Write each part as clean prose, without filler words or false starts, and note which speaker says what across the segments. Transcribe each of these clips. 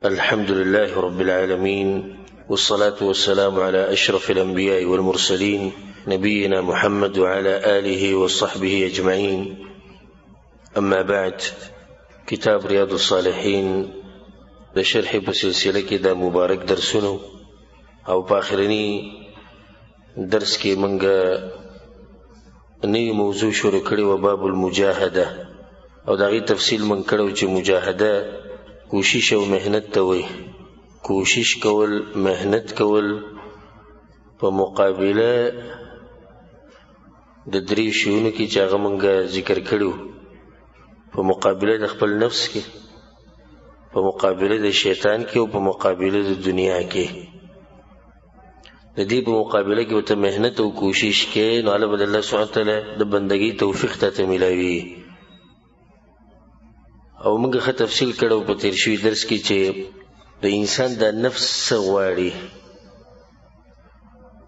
Speaker 1: الحمد لله رب العالمين والصلاة والسلام على أشرف الأنبياء والمرسلين نبينا محمد وعلى آله وصحبه أجمعين. أما بعد، كتاب رياض الصالحين بشرح بسلسلة كده مبارك درسونه او باخرني درس کې منګه نوی موضوع شروع کړی و، باب المجاهده، او دغه تفصیل من کړو چې مجاهده کوشش او مهنت ته وایي. کوشش کول، مهنت کول په مقابله د درې شیونو کې چې هغه منګه ذکر کړو، په مقابله د خپل نفس کې، په مقابله د شیطان کې، او په مقابله د دنیا کې. د دې په مقابله کې ورته مهنت او کوشش کې، نو الله به الله سبحانه وتعالی د بندګۍ توفیق ته ملاوي. او موږ ښه تفصیل کړو په تیر شوي درس کې چې د انسان د نفس څه غواړي،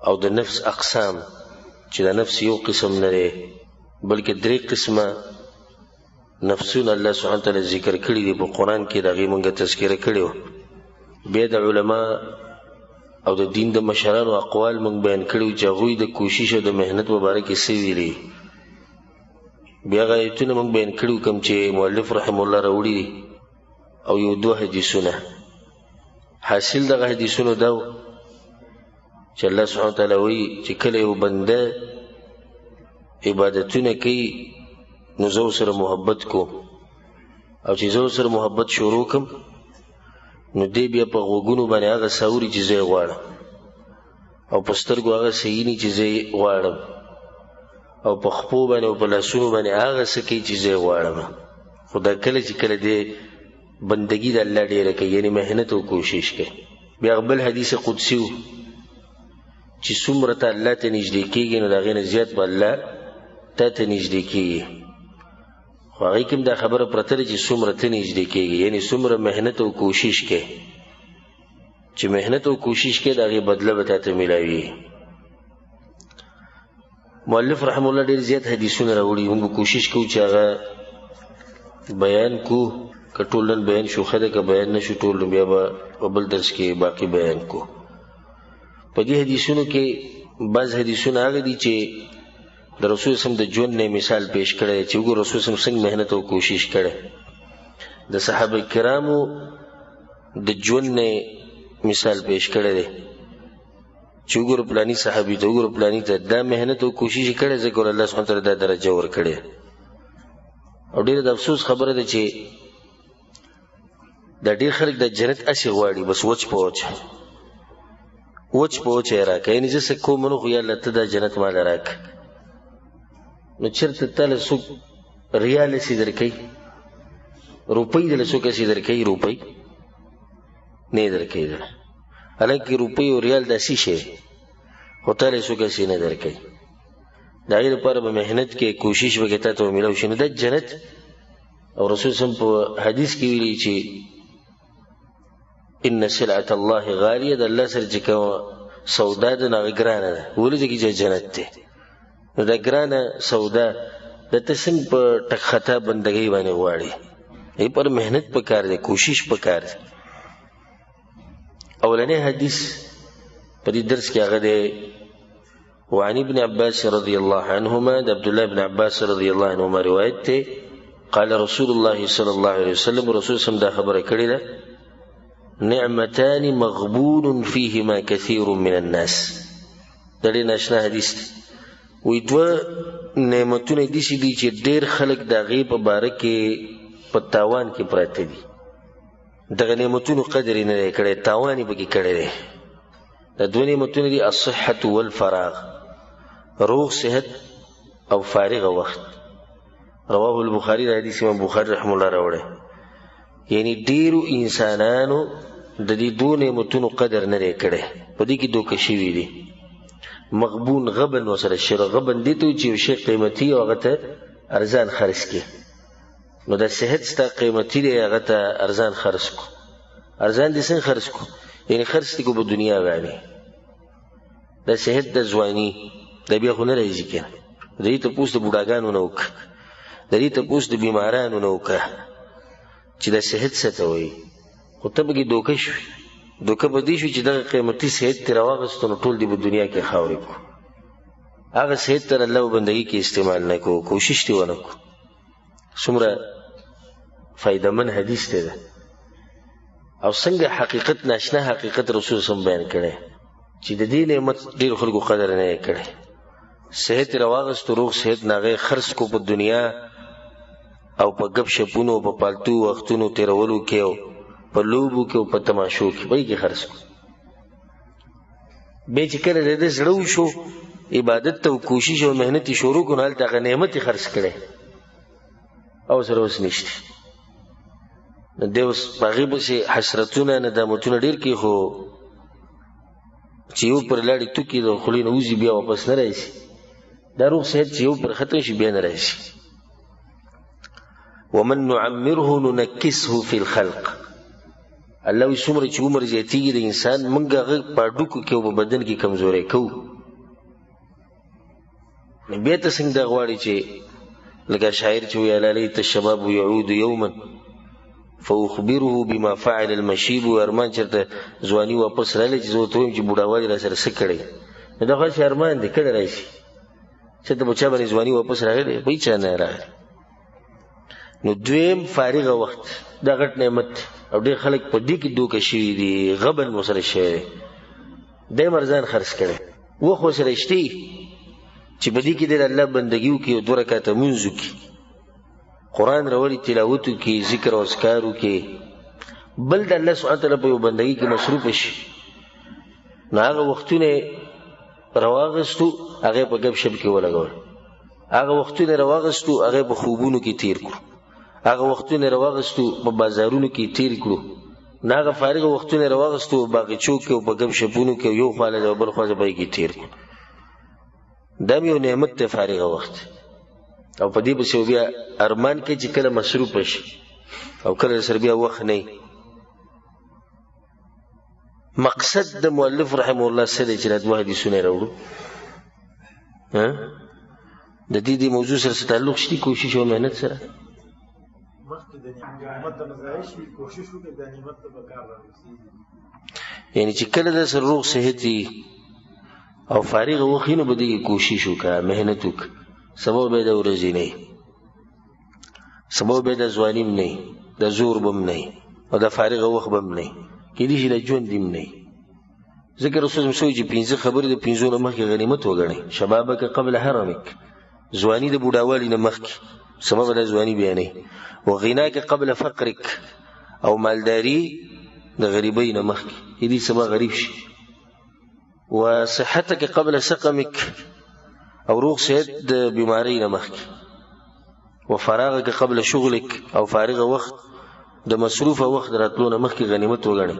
Speaker 1: او د نفس اقسام، چې د نفس یو قسم نه دی بلکې درې قسمه نفسونه الله سبحانه وتعالی ذکر کړي دي په قرآن کې. د هغې موږ تذکره کړې وه. بیا د علما او د دین د مشرانو اقوال موږ بیان کړي چې هغوی د کوشش او د مهنت په باره کې څه ویلي. بیا هغه ایتونه موږ بیان کړي کوم چې مؤلف رحم الله راوړي دي، او یو دوه حدیثونه. حاصل دغه حدیثونو دا و چې الله سبحانه وتعالی وایي چې کله یو بنده عبادتونه کوي نو زه سره محبت کو، او چې زه سره محبت شروع کم نو دی بیا په غوږونو باندې هغه ساوري چې زه غواړم، او په سترګو هغه سینې چې زه غواړم، او په خپو باندې او په لاسونو باندې هغه څه کوي چې زه غواړم. خو دا کله چې کله دی بندګي د الله ډېره کوي، یعنې مهنت او کوشش کوي. بیا بل حدیث قدسي و چې څومره ته الله ته نږدې کېږي نو د هغې نه زیات به الله تا ته نږدې کېږي. خو هغې کې هم دا خبره پرته ده چې څومره ته نږدې کېږي، یعنې څومره مهنت او کوشش کوي. چې مهنت او کوشش کوي د هغې بدله به تا ته میلاوي. مؤلف رحم الله ډېر زیات حدیثونه راوړي. موږ کوشش کوو چې هغه بیان کو. که ټول نن بیان شو ښه ده، که بیان نه شو ټول نو بیا به په بل درس کې باقي بیان کو. په دې حدیثونو کې بعض حدیثونه هغه دي چې د رسول سم د ژوند نه مثال پیش کړی چې وګورو رسول سم څنګه مهنت او کوشش کړی. د صحابه کرامو د ژوند نه مثال پیش کړی دی چې وګورو پلاني صحابي ته، وګورو پلاني ته دا مهنت او کوشش کړی، ځکه الله سبحانه وتعالی دا درجه ورکړې. او ډېره د افسوس خبره ده چې دا ډېر خلک د جنت هسې غواړي، بس وچ په وچ یې راکړه. یعنې زه څه کوم نو خو یا الله ته دا جنت ماله راکړه. نو چېرته تاله څوک ریال هسې درکوي، روپۍ دله څوک هسې درکوي؟ روپۍ نه یې درکوي دله. حالانکې روپۍ او ریال داسې شی خو تاله څوک هسې نه درکوي. د هغې لپاره به محنت کې، کوشش به تا ته میلاو شي. نو دا جنت. او رسول صلی په حدیث کې ویلي چې ان سلعة الله غالیه، د الله سره چې کومه سودا ده نو هغه ګرانه ده. ولې ځکه چې جنت دی. نو دا ګرانه سودا د ته څنګه په ټک خطا بندګۍ باندې غواړي؟ دې پر محنت پکار دی، کوشش پکار دی. اولنی حدیث په دې درس کې هغه دی وعن ابن عباس رضی الله عنهما، د عبدالله ابن عباس رضی الله عنهما روایت دی. قال رسول الله صلی الله علیه وسلم، رسول سم دا خبره کړې ده نعمتان مغبون فيهما كثير من الناس. دا ډېر ناشنا حدیث دی. وی دوه نعمتونه داسې دي چې ډېر خلک د هغې په باره کې په تاوان کې پراته دي. دغه نعمتونو قدر یې نه دی کړی، تاوان یې پکې کړی دی. دا دوه نعمتونه دي الصحة والفراغ، روغ صحت او فارغه وخت. رواه البخاري، د حدیث امام بخاري رحم الله راوړی. یعنی ډېرو انسانانو د دې دوه نعمتونو قدر نه دی کړی، په دې کې دوکه شوي دي. مغبون، غبن ورسره شروع. غبن دې ته چې یو شی قیمتي او هغه ته ارزان خرڅ کړي. نو دا صحت ستا قیمتي دی، هغه ته ارزان خرڅ کو. ارزان دې څنګه خرڅ کو؟ یعنې خرڅ دې کو په دنیا باندې. دا صحت د ځواني دا بیا خو نه راځي کنه. د دې تپوس د بوډاګانو نه وکړه، د دې تپوس د بیمارانو نه وکړه چې دا صحت څه ته وایي. خو ته پکې دوکه شوې. دوکه به دې شوي چې دغه قیمتي صحت ترې راواغستو نو ټول دې په دنیا کې خاورې کړو. هغه صحت تر الله په بندګۍ کې استعمال نه کړو، کوشش دې ونه کړو. څومره فایدهمن حدیث دی ده. او څنګه حقیقت ناشنا حقیقت رسول صلی بیان کړی چې د دې نعمت ډېر خلکو قدر نه یې کړی. صحت یې راواغستو، روغ صحت نه هغه خرڅ کو په دنیا او په ګپ شپونو په پالتو وختونو تېرولو کې او په لوبو کې او په تماشو کې وایي کې خرڅ کو. بیا چې کله د ده زړه وشو عبادت ته کوشش او محنت یې شروع کړو، نو هلته هغه نعمت یې خرڅ کړی او سره اوس نشته. نو دی اوس په هغې پسې حسرتونه ندامتونه ډېر کوي، خو چې یو پر لاړې توکي د خولې نه وځي بیا واپس نه راشي. دا روغ صحت چې یو پر ختم شي بیا نه راشي. ومن نعمره ننکسه فی الخلق. الله وایي څومره چې عمر زیاتېږي د انسان موږ هغه په هډوکو کې او په بدن کې کمزوری کوو. نو بیا ته څنګه دا غواړي چې لکه شاعر چې وایي الا لیت الشباب یعود یوما فاخبره بما فعل المشیب. ارمان چېرته ځواني واپس راغلی چې زه ورته ویم چې بوډاوالي را سره څه کړی. نو دا خو ارمان دی کله راشي چېرته به چا باندې ځواني واپس راغلی بهی چا نه راغلی. نو دویم فارغه وخت دا غټ نعمت او ډېر خلک په دې کې دوکه شوي دي، غبن ورسره شوی دی. دی مرزان خرڅ کړی وخت ورسره شته چې په دې کې د الله بندګي وکړي او 2 رکعته لمونځ وکړي، قرآن راولي تلاوت وکړي، ذکر او اذکار وکړي، بل د الله سبحانه تعالی په یو بندګۍ کې مصروفه شي. نو هغه وختونه راواغستو هغه په ګپ شپ کې ولګول، هغه وختونه راواغستو هغه په خوبونو کې تیر کړو، هغه وختونه راواغستو په بازارونو کې تیر کړو، نه هغه فارغه وختونه راواغستو باغچو کې او په ګپ شپونو کې یو خواله او بل خواله به کې تیر کړو. دا یو نعمت ته فارغه وخت او په دې پسې بیا ارمان کې چې کله مصروف شي او کله سر بیا وخت نه. مقصد د مؤلف رحم الله سره چې دا دوه حدیثونه راوړو د دې موضوع سره تعلق شته کوشش او مهنت سره
Speaker 2: مخکې د نعمت د مزایش کوشش وکړي د نعمت په کار راوځي.
Speaker 1: یعنی چې کله د سر روغ صحت او فارغ وخینو به دې کوشش وکړه، مهنت وکړه، سبب به د ورځې نه، سبب به د ځوانیم نه، د زور بم نه او د فارغ وخت بم نه، کېدای شي د ژوند دیم نه. ذکر رسول الله چې 5 خبرې د 5 نه مخکې غنیمت وګڼئ. شبابک قبل حرمک، ځواني د بوډاوالي نه مخکې، سبب د ځواني بیانې. وغناک قبل فقرک، او مالداري د غریبۍ نه مخکې، کېدای سبا غریب شي. وصحتک قبل سقمک، او روغ صحت د بیماری نه مخکې. وفراغک قبل شغلک، او فارغ وخت د مصروفه وخت راتلو نه مخکې غنیمت وګڼئ.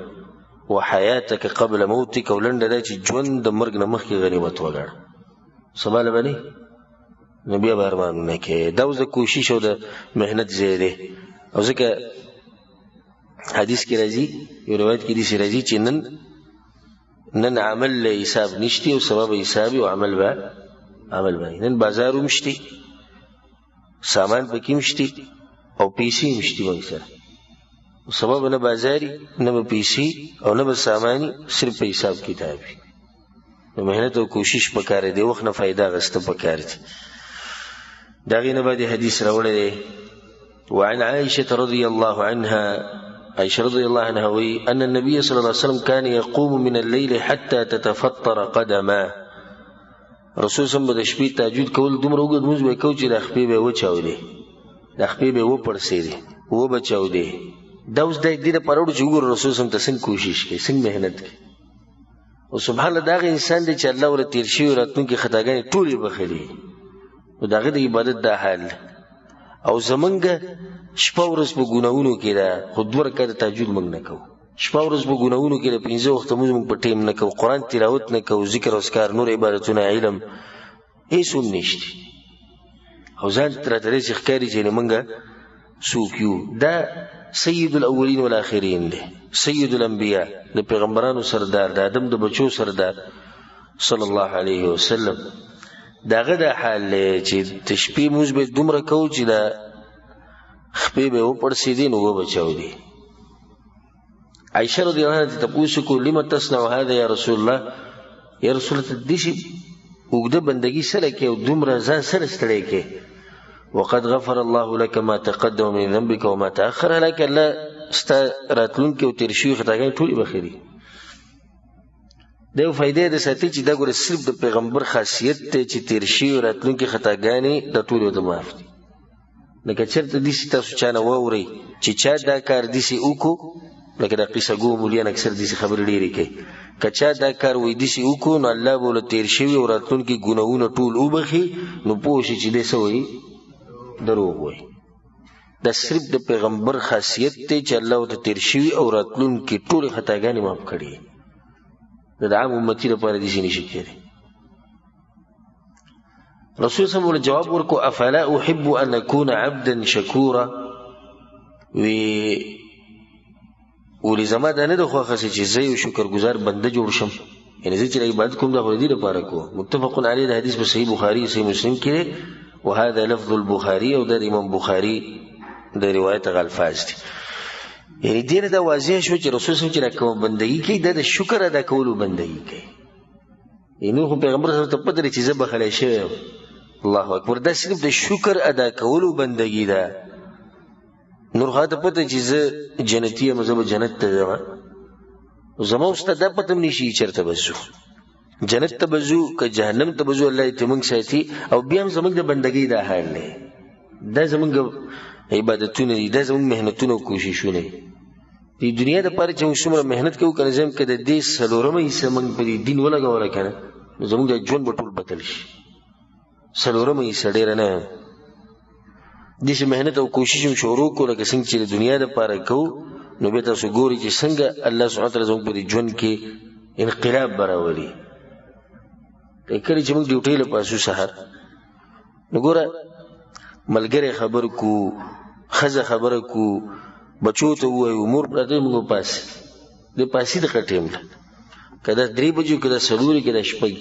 Speaker 1: وحیاتک قبل موتک، او لنډه دا چې ژوند د مرګ نه مخکې غنیمت وګڼه. سبا له به نه نو بیا به ارمانونه کې. دا اوس د کوشش او د محنت ځای دی. او ځکه حدیث کې راځي، یو روایت کې داسې راځي چې نن عمل له حساب نشتی او سبب حساب او عمل به عمل باندې. نن بازار هم شتی، سامان پکې هم شتی او پیسې هم شتی موږ سره. سبب نه بازاري، نه به پیسې او نه به ساماني، صرف په حساب کتاب وي. نو محنت او کوشش پکار دی، وخت نه فایده اخیسته پکار دی. د هغې نه بعد حدیث راوړی دی. وعن عائشة رضي الله عنها، عائشة رضي الله عنها وی ان النبي صلى الله عليه وسلم كان يقوم من الليل حتى تتفطر قدماه. رسول صلی د شپې تهجد کول دومره اوږد لمونځ به کوو چې د خپې به وچاودې، د خپې به وپړسېدې، وبچاودې. دا اوس د دې لپاره وړو چې وګورو رسول صلی څنګه کوشش کوي، څنګه محنت کوي. او سبحان الله د هغه انسان دی چې الله ورته تېر شوي راتلونکي خطاګانې ټولې بخښلي، نو د هغه د عبادت دا حال. او زمونږ شپه ورځ په ګناهونو کې ده، خو 2 رکعته تهجد موږ نه کوو. شپه ورځ په ګناهونو کې ده، 5 وخته موږ په ټیم نه کوو، قرآن تلاوت نه کوو، ذکر او اذکار، نور عبادتونه، علم هېڅ هم نشته. او ځان راته داسې ښکاري چې موږ څوک یو. دا سید الاولین والآخرین دی، سید الانبیاء، د پیغمبرانو سردار، د آدم د بچو سردار صلی الله علیه وسلم. داغه دا حال چې د شپې موږ به دومره کوو چې د خپې به وپړسېدې نو وبچاودې. عائشه رضی الله عنها ته پوښتنه کو لم تصنع هذا یا رسول الله، یا رسول الله دې اوږده بندگی سره کې او دومره ځان سره ستړی کې. وقد غفر الله لك ما تقدم من ذنبك وما تاخر، لك الله ستا راتلونکي او تیر شوي خطاګانې ټولې بخښي. دا یو فائدې ده ساتي چې دا ګوره صرف د پیغمبر خاصیت دی چې تیر شوي او راتلونکي خطاګانې د ټولې ورته معاف دي. لکه چېرته داسې تاسو چا نه واورئ چې چا دا کار داسې وکړو، لکه د قصه ګو مولیان اکثر داسې خبرې ډېرې کوي، که چا دا کار وایي داسې وکړو نو الله به له تیر شوي او راتلونکي ګناهونه ټول وبخي، نو پوه شي چې دی څه وایي، دروغ وایي. دا صرف د پیغمبر خاصیت دی چې الله ورته تیر شوي او راتلونکي ټولې خطاګانې معاف کړي. د عام امتي لپاره داسې نشي کېدی. رسول صلی الله علیه وسلم جواب ورکو افلا احب ان اكون عبدا شکورا، ولې زما دا نه د خوښه چې زه یو شکرګزار بنده جوړ شم، یعنې زه چې عبادت کوم دا خو د دې لپاره کوم. متفق علیه، د حدیث په صحیح بخاري صحیح مسلم کې، وهذا لفظ البخاري، او د امام بخاري د روایت غ الفاظ دي. یعنی دې نه دا واضح شو چې رسول صلی الله علیه وسلم چې کوم بندګي کوي دا د شکر ادا کولو بندګي کوي. یعنی خو پیغمبر صلی الله علیه وسلم ته پته لري چې زه بخښلی شوی یم. الله اکبر، دا صرف د شکر ادا کولو بندګي ده. نور خو ته پته چې زه جنتي یم، زه به جنت ته ځم، زما اوس ته دا پته هم نشي چېرته به ځو، جنت ته به ځو که جهنم ته به ځو، الله دې موږ ساتي. او بیا هم زموږ د بندګۍ دا حال دی، دا زموږ عبادتونه دي، دا زموږ محنتونه او کوششونه دي. د دنیا دپاره چې موږ څومره محنت کوو که نه زم که د دې څلورمه حصه موږ په دې دین ولګوله که نه، نو زموږ د ژوند به ټول بدل شي. څلورمه حصه ډېره نه، داسې محنت او کوشش هم شروع کړو لکه څنګه چې د دنیا دپاره کوو، نو بیا تاسو ګورئ چې څنګه الله سبحانه وتعالی زموږ په دې ژوند کې انقلاب به راولي. کله چې موږ ډیوټۍ له پاسو سهار، نو ګوره ملګری خبر کو، ښځه خبره کو، بچو ته ووایو، مور پراته موږ پاسې د پاسې دغه ټیم ده، که دا 3 بجو که دا 4 که دا 6،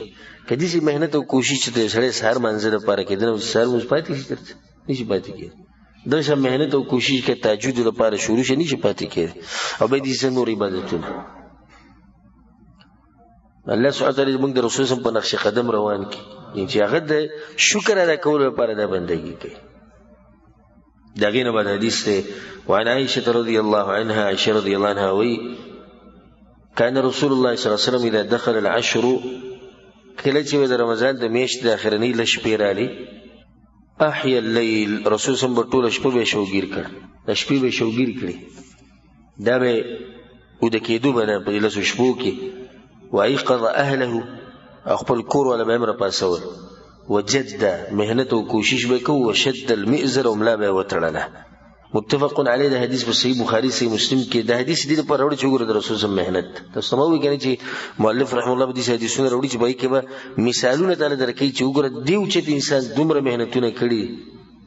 Speaker 1: که داسې محنت او کوشش چې د سړی سهار مانځه دپاره کېده نو سهار مونځ پاتې شي، درته نشي پاتې کېدی. دغه محنت او کوشش که تهجد دپاره شروع شي نشي پاتې کېدی. او بیا داسې نور عبادتونه الله سبحانه وتعالی موږ د رسول صلی الله علیه وسلم په نقش قدم روان کړي چې هغه د شکر ادا کولو لپاره دا بندګي کوي. د هغې نه بعد حدیث دی وعن عائشة رضی الله عنها، عائشة رضی الله عنها وی كان رسول الله صلی الله علیه وسلم اذا دخل العشر، کله چې د رمضان د میاشتې د اخرنۍ لږ شپې رالي، احیا اللیل، رسول صلی الله علیه وسلم به ټوله شپه به شوګیر کړ، د شپې به شوګیر کړي، دا به وده کېدو به نه په دې لسو شپو کې. وایقظ اهله، خپل کور والا به هم راپاڅول، وجد، محنت او کوشش به کوو، وشد المئزر، او ملا به یې وتړله. متفق علیه، د حدیث په صحیح بخاري صحیح مسلم کې. د حدیث دې لپاره راوړي چې وګوره د رسول صلی الله علیه وسلم محنت. تاسو ته ما وایي که نه چې مؤلف رحمه الله به داسې حدیثونه راوړي چې په هغې کې به مثالونه تعالی درکوي چې وګوره دې اوچت انسان دومره محنتونه کړي،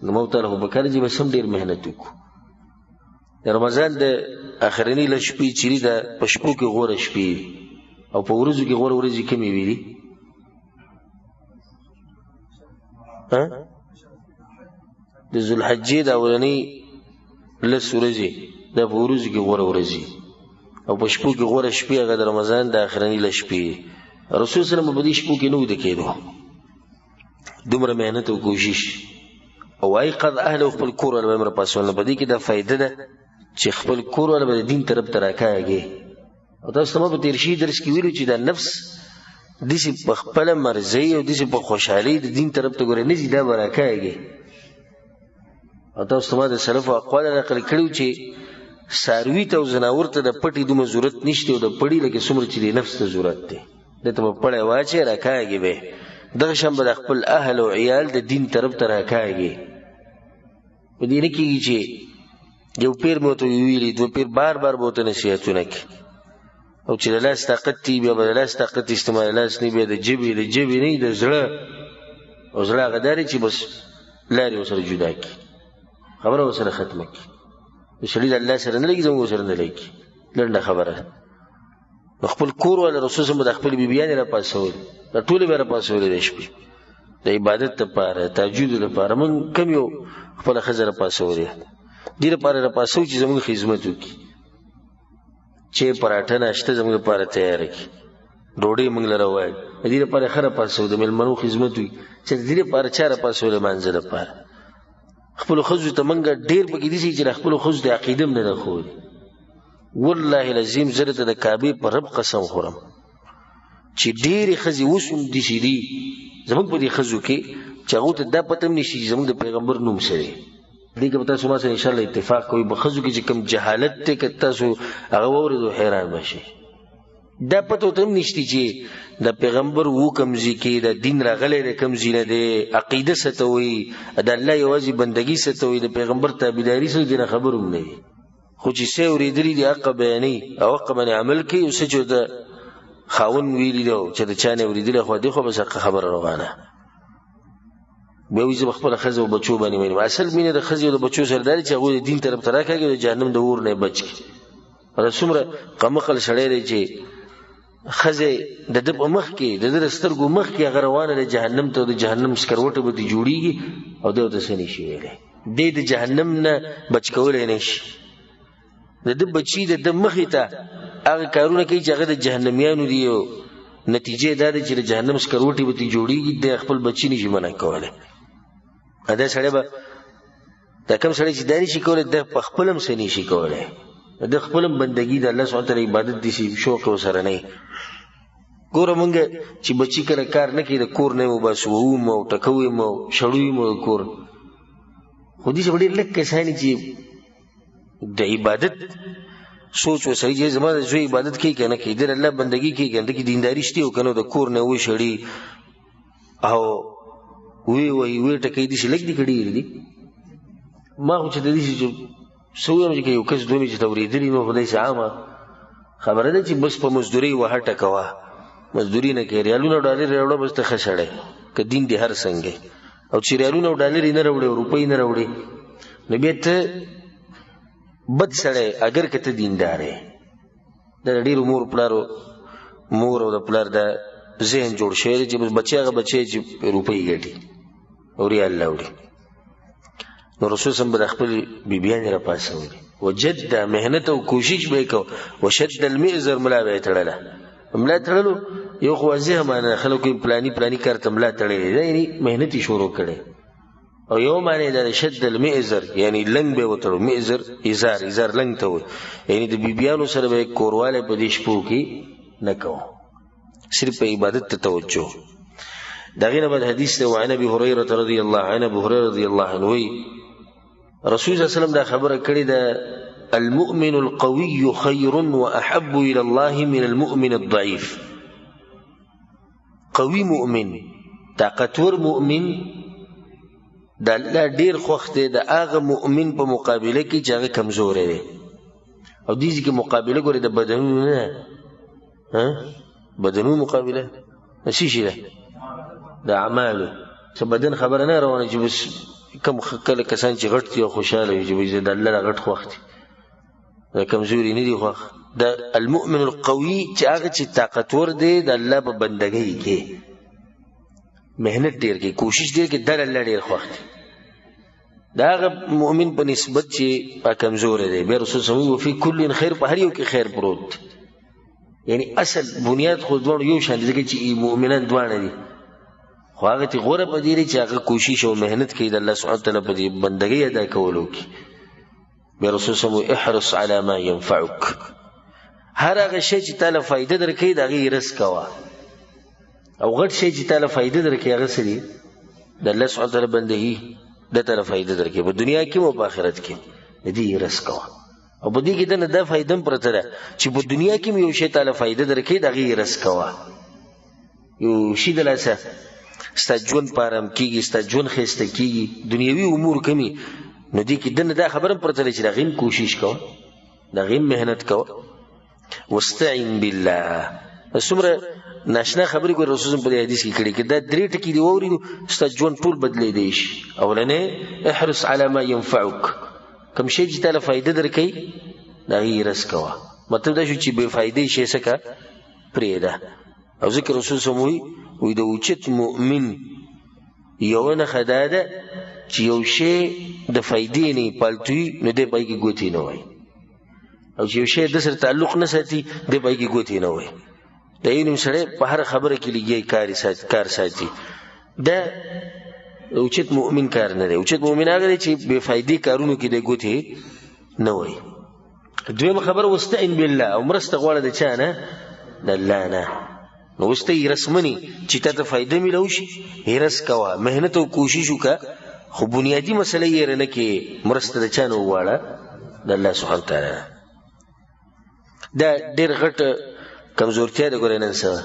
Speaker 1: نو موږ تعالی خو پکار چې بس هم ډېر محنت وکړو. د رمضان د اخرنۍ لږ شپې چې دي، دا په شپو کې غوره شپې دي، او په ورځو کې غوره ورځې کمې وي دي. د ذوالحجې د اولنۍ 10 ورځې دا په ورځو کې غوره ورځې، او په شپو کې غوره شپې هغه د رمضان د اخرنۍ 10 شپې. رسول صلی الله علیه وسلم په دې شپو کې نه وده کېدو، دومره محنت او کوشش. او ایقظ اهله، خپل کور والا به هم راپاڅول. په دې کې دا فایده ده چې خپل کور والا به د دین طرف ته راکاږي. او تاسو ته ما په تېر شوي درس کې ویلو چې دا نفس داسې په خپله مرضۍ او داسې په خوشحالۍ د دین طرف ته ګوره نه ځي، دا به راکاږي. او تاسو ته ما د سلفو اقوال نقل کړي چې څاروي ته او ځناور ته د پټې دومره ضرورت نشته، او د پړي لکه څومره چې د نفس ته ضرورت دی، دې ته به پړی واچوې راکاږي به. دغه شان به د خپل اهل او عیال د دین طرف ته راکاږي. په دې نه کېږي چې یو پیر مې ورته ویلي، 2 پیر بار بار به ورته نصیحتونه کوي، او چې د لاس طاقت دی بیا به د لاس طاقت استعمال، لاس نه بیا د جبې نه د زړه، او زړه هغه داري چې بس لارې ورسره جدا کړي، خبره ورسره ختمه کړي. د سړي د الله سره نه لګي، زموږ ورسره نه لګي، لنډه خبره. نو خپل کور والا رسول صلی الله علیه وسلم د خپلې بیبیانې راپاڅولې، دا ټولې به یې راپاڅولې د شپې د عبادت دپاره، تهجد دپاره. موږ کم یو خپله ښځه راپاڅولې، دې دپاره راپاڅوو چې زموږ خدمت وکړي. چې پراټه ناشته زموږ لپاره تیاره کړي، ډوډۍ موږ لره ووایي، د دې لپاره ښه راپاڅوو، د مېلمنو خدمت وي چې د دې لپاره چا راپاڅوو د لمانځه لپاره. خپلو ښځو ته موږ ډېر پکې داسې چې د خپلو ښځو د عقیده هم نه ده ښودې. والله العظیم زه درته د کعبې په رب قسم خورم چې ډېرې ښځې اوس هم داسې دي زموږ په دې ښځو کې چې هغو ته دا پته هم نشي چې زموږ د پیغمبر نوم څه دی. دې کې به تاسو ما سره انشاءالله اتفاق کوئ، په ښځو کې چې کوم جهالت دی که تاسو هغه واورېدو حیران به شئ. دا پته ورته هم نشته چې د پیغمبر و کوم ځای کې د دین راغلی دی کوم ځای نه دی، عقیده څه ته وایي، د الله یوازې بندګي څه ته وایي، د پیغمبر تابعداري څه دې نه خبر هم نه وي. خو چې څه اورېدلي دي هغه بیانوي او هغه باندې عمل کوي، او څه چې د خاوند ویلي دی چې د چا نه اورېدلي خو دې خو بس هغه خبره روانه. بیا وایي زه به خپله ښځه او بچو باندې وینم. اصل مینه د ښځې او د بچو سره دا دی چې هغوی د دین طرف ته راکاږي او د جهنم د اور نه یې بچ کړي. دا څومره قمقل سړی دی چې ښځې د ده په مخ کې د ده د سترګو مخ کې هغه روانه د جهنم ته، او د جهنم سکروټه به دې جوړېږي او دی ورته څه نه شي ویلی، دی د جهنم نه بچ کولی نه شي. د ده بچي د ده مخې ته هغه کارونه کوي چې هغه د جهنمیانو دي، او نتیجه دا ده چې د جهنم سکروټې به ترې جوړېږي، دی خپل بچي نشي منع کولی. دا سړی به دا کوم سړی چې دا نشي کولی دی په خپل هم څه نشي کولی، د خپل هم بندګي د الله سبحانه وتعالی عبادت داسې شوق ورسره نه وي. ګوره مونږ چې بچي کله کار نه کوي د کور نه یې وباسو، ووم او ټکو یم او شړو یم د کور، خو داسې به ډېر لږ کسان چې د عبادت سوچ وسړي چې زما د زوی عبادت کوي که نه کوي، د الله بندګي کوي که نه، دکې دینداري شته او که نه، د کور نه وشړي او وی وایي وی ټکوي، داسې لږ دي که ډېر دي. ما خو چې د داسې څه ویم چې که یو کس دومره چې ته اورېدلي نو خو داسې عامه خبره ده چې بس په مزدورۍ وهه ټکوه، مزدوري نه کوي، ریالونه او ډالر راوړه بس ته ښه سړی که دین دې هر څنګه. او چې ریالونه او ډالر یې نه راوړې او روپۍ نه راوړې نو بیا ته بد سړی اگر که ته دیندار یې. دا د ډېرو مور او د پلار دا ذهن جوړ شوی دی چې بس بچی هغه بچی چې روپۍ ګټي او ریال راوړي. نو رسول صلی الله علیه وسلم به د خپلې بیبیانې راپاڅولې، وجد محنت او کوشش به یې کو، وشد المئزر ملا به یې تړله. ملا تړلو یو خو واضحه معنی خلکو پلاني کار ته ملا تړلی دی، یعنې محنت یې شروع کړی. او یو معنی دا شد المئزر یعنی لنګ به یې وتړو، مئزر ایزار لنګ ته وایي، یعنې د بیبیانو سره به یې کوروالی په دې شپو کې نه کوو، صرف په عبادت ته توجه. د هغې نه بعد حدیث دی وعن ابي هريره رضی الله عنه، ابو هريره رضی الله عنه وایي رسول صلی الله علیه وسلم دا خبره کړې ده المؤمن القوي خير واحب الى الله من المؤمن الضعيف. قوي مؤمن، طاقتور مؤمن د الله ډیر خوښ دی د هغه مؤمن په مقابله کې چې هغه کمزوری دی. او دې کې مقابله ګورې د بدنونو نه، بدنونو مقابله څه شي ده؟ د اعمالو. څه بدن خبره نه روانه چې بس کم کله کسان چې غټ دي او خوشحاله وي چې د الله نه غټ خوښ دي، دا کمزوري نه دي خوښ. د المؤمن القوي چې هغه چې طاقتور دی د الله په بندګۍ کې محنت ډېر کوي، کوشش ډېر کوي، د الله ډېر خوښ دی. د هغه مؤمن په نسبت چې کمزوری دی. بیا رسول صلی الله علیه وسلم وفي کل خیر، په هر یو کې خیر پروت دی. یعنی اصل بنیاد خو دواړو یو شان دي، ځکه چې مؤمنان دواړه دي، خو هغه چې غوره په دې دی چې هغه کوشش او محنت کوي د الله سبحانه وتعالی په دې بندګۍ ادا کولو کې. بیا رسول صلی الله علیه وسلم احرص علی ما ينفعک، هر هغه شی چې تعالی فایده درکوي د هغې رس کوه، او غټ شی چې تعالی فایده درکوي هغه څه دي؟ د الله سبحانه وتعالی بندګي ده تعالی فایده درکوي، په دنیا کې او په آخرت کې د دې رس کوه. او په دې کې دنه دا فایده هم پرته ده چې په دنیا کې یو شی تعالی فایده درکوي د هغې رس کوه. یو شي د لاسه ستا ژوند په ارام کېږي، ستا ژوند ښایسته کېږي، دنیوي امور کمي، نو دې کې دنه دا خبره هم پرته ده چې د هغې کوشش کوه، د هغې محنت کوه. واستعن بالله. څومره ناشنا خبرې کوي رسول الله په دې حدیث کې کړي کې دا درې ټکي دی واورېدو ستا ژوند ټول بدلېدی شي. اولنی احرص علی ما ينفعک، کوم شی چې تعالی فایده درکوي د هغې رس کوه. مطلب دا شو چې بې فایدې شی څه که پرېږده. او ذکر رسول صلی الله علیه وسلم وایي د اوچت مؤمن یوه نښه دا ده چې یو شی د فایدې نه پالتوي نو دی پای کې ګوتې نه وایي. او چې یو شی د سره تعلق نه ساتي د پای کې ګوتې نه وای دا یو نیم سړی په هر خبره کې لګي کار ساتي دا اوچت مؤمن کار نه دی اوچت مؤمن هغه دی چې بې فایدې کارونو کې د ګوتې نه وای دویم خبر واستعن بالله او مرسته غواړه د چا نه د الله نه نو اوس ته هیرس مني چې تا ته فایده میلاو شي هیرس کوه مهنت او کوشش وکړه خو بنیادي مسله یې رنه کې مرسته د چا نه وغواړه د الله سبحانه وتعالی دا ډېر غټ کمزورتیا ده ګورې نن سبا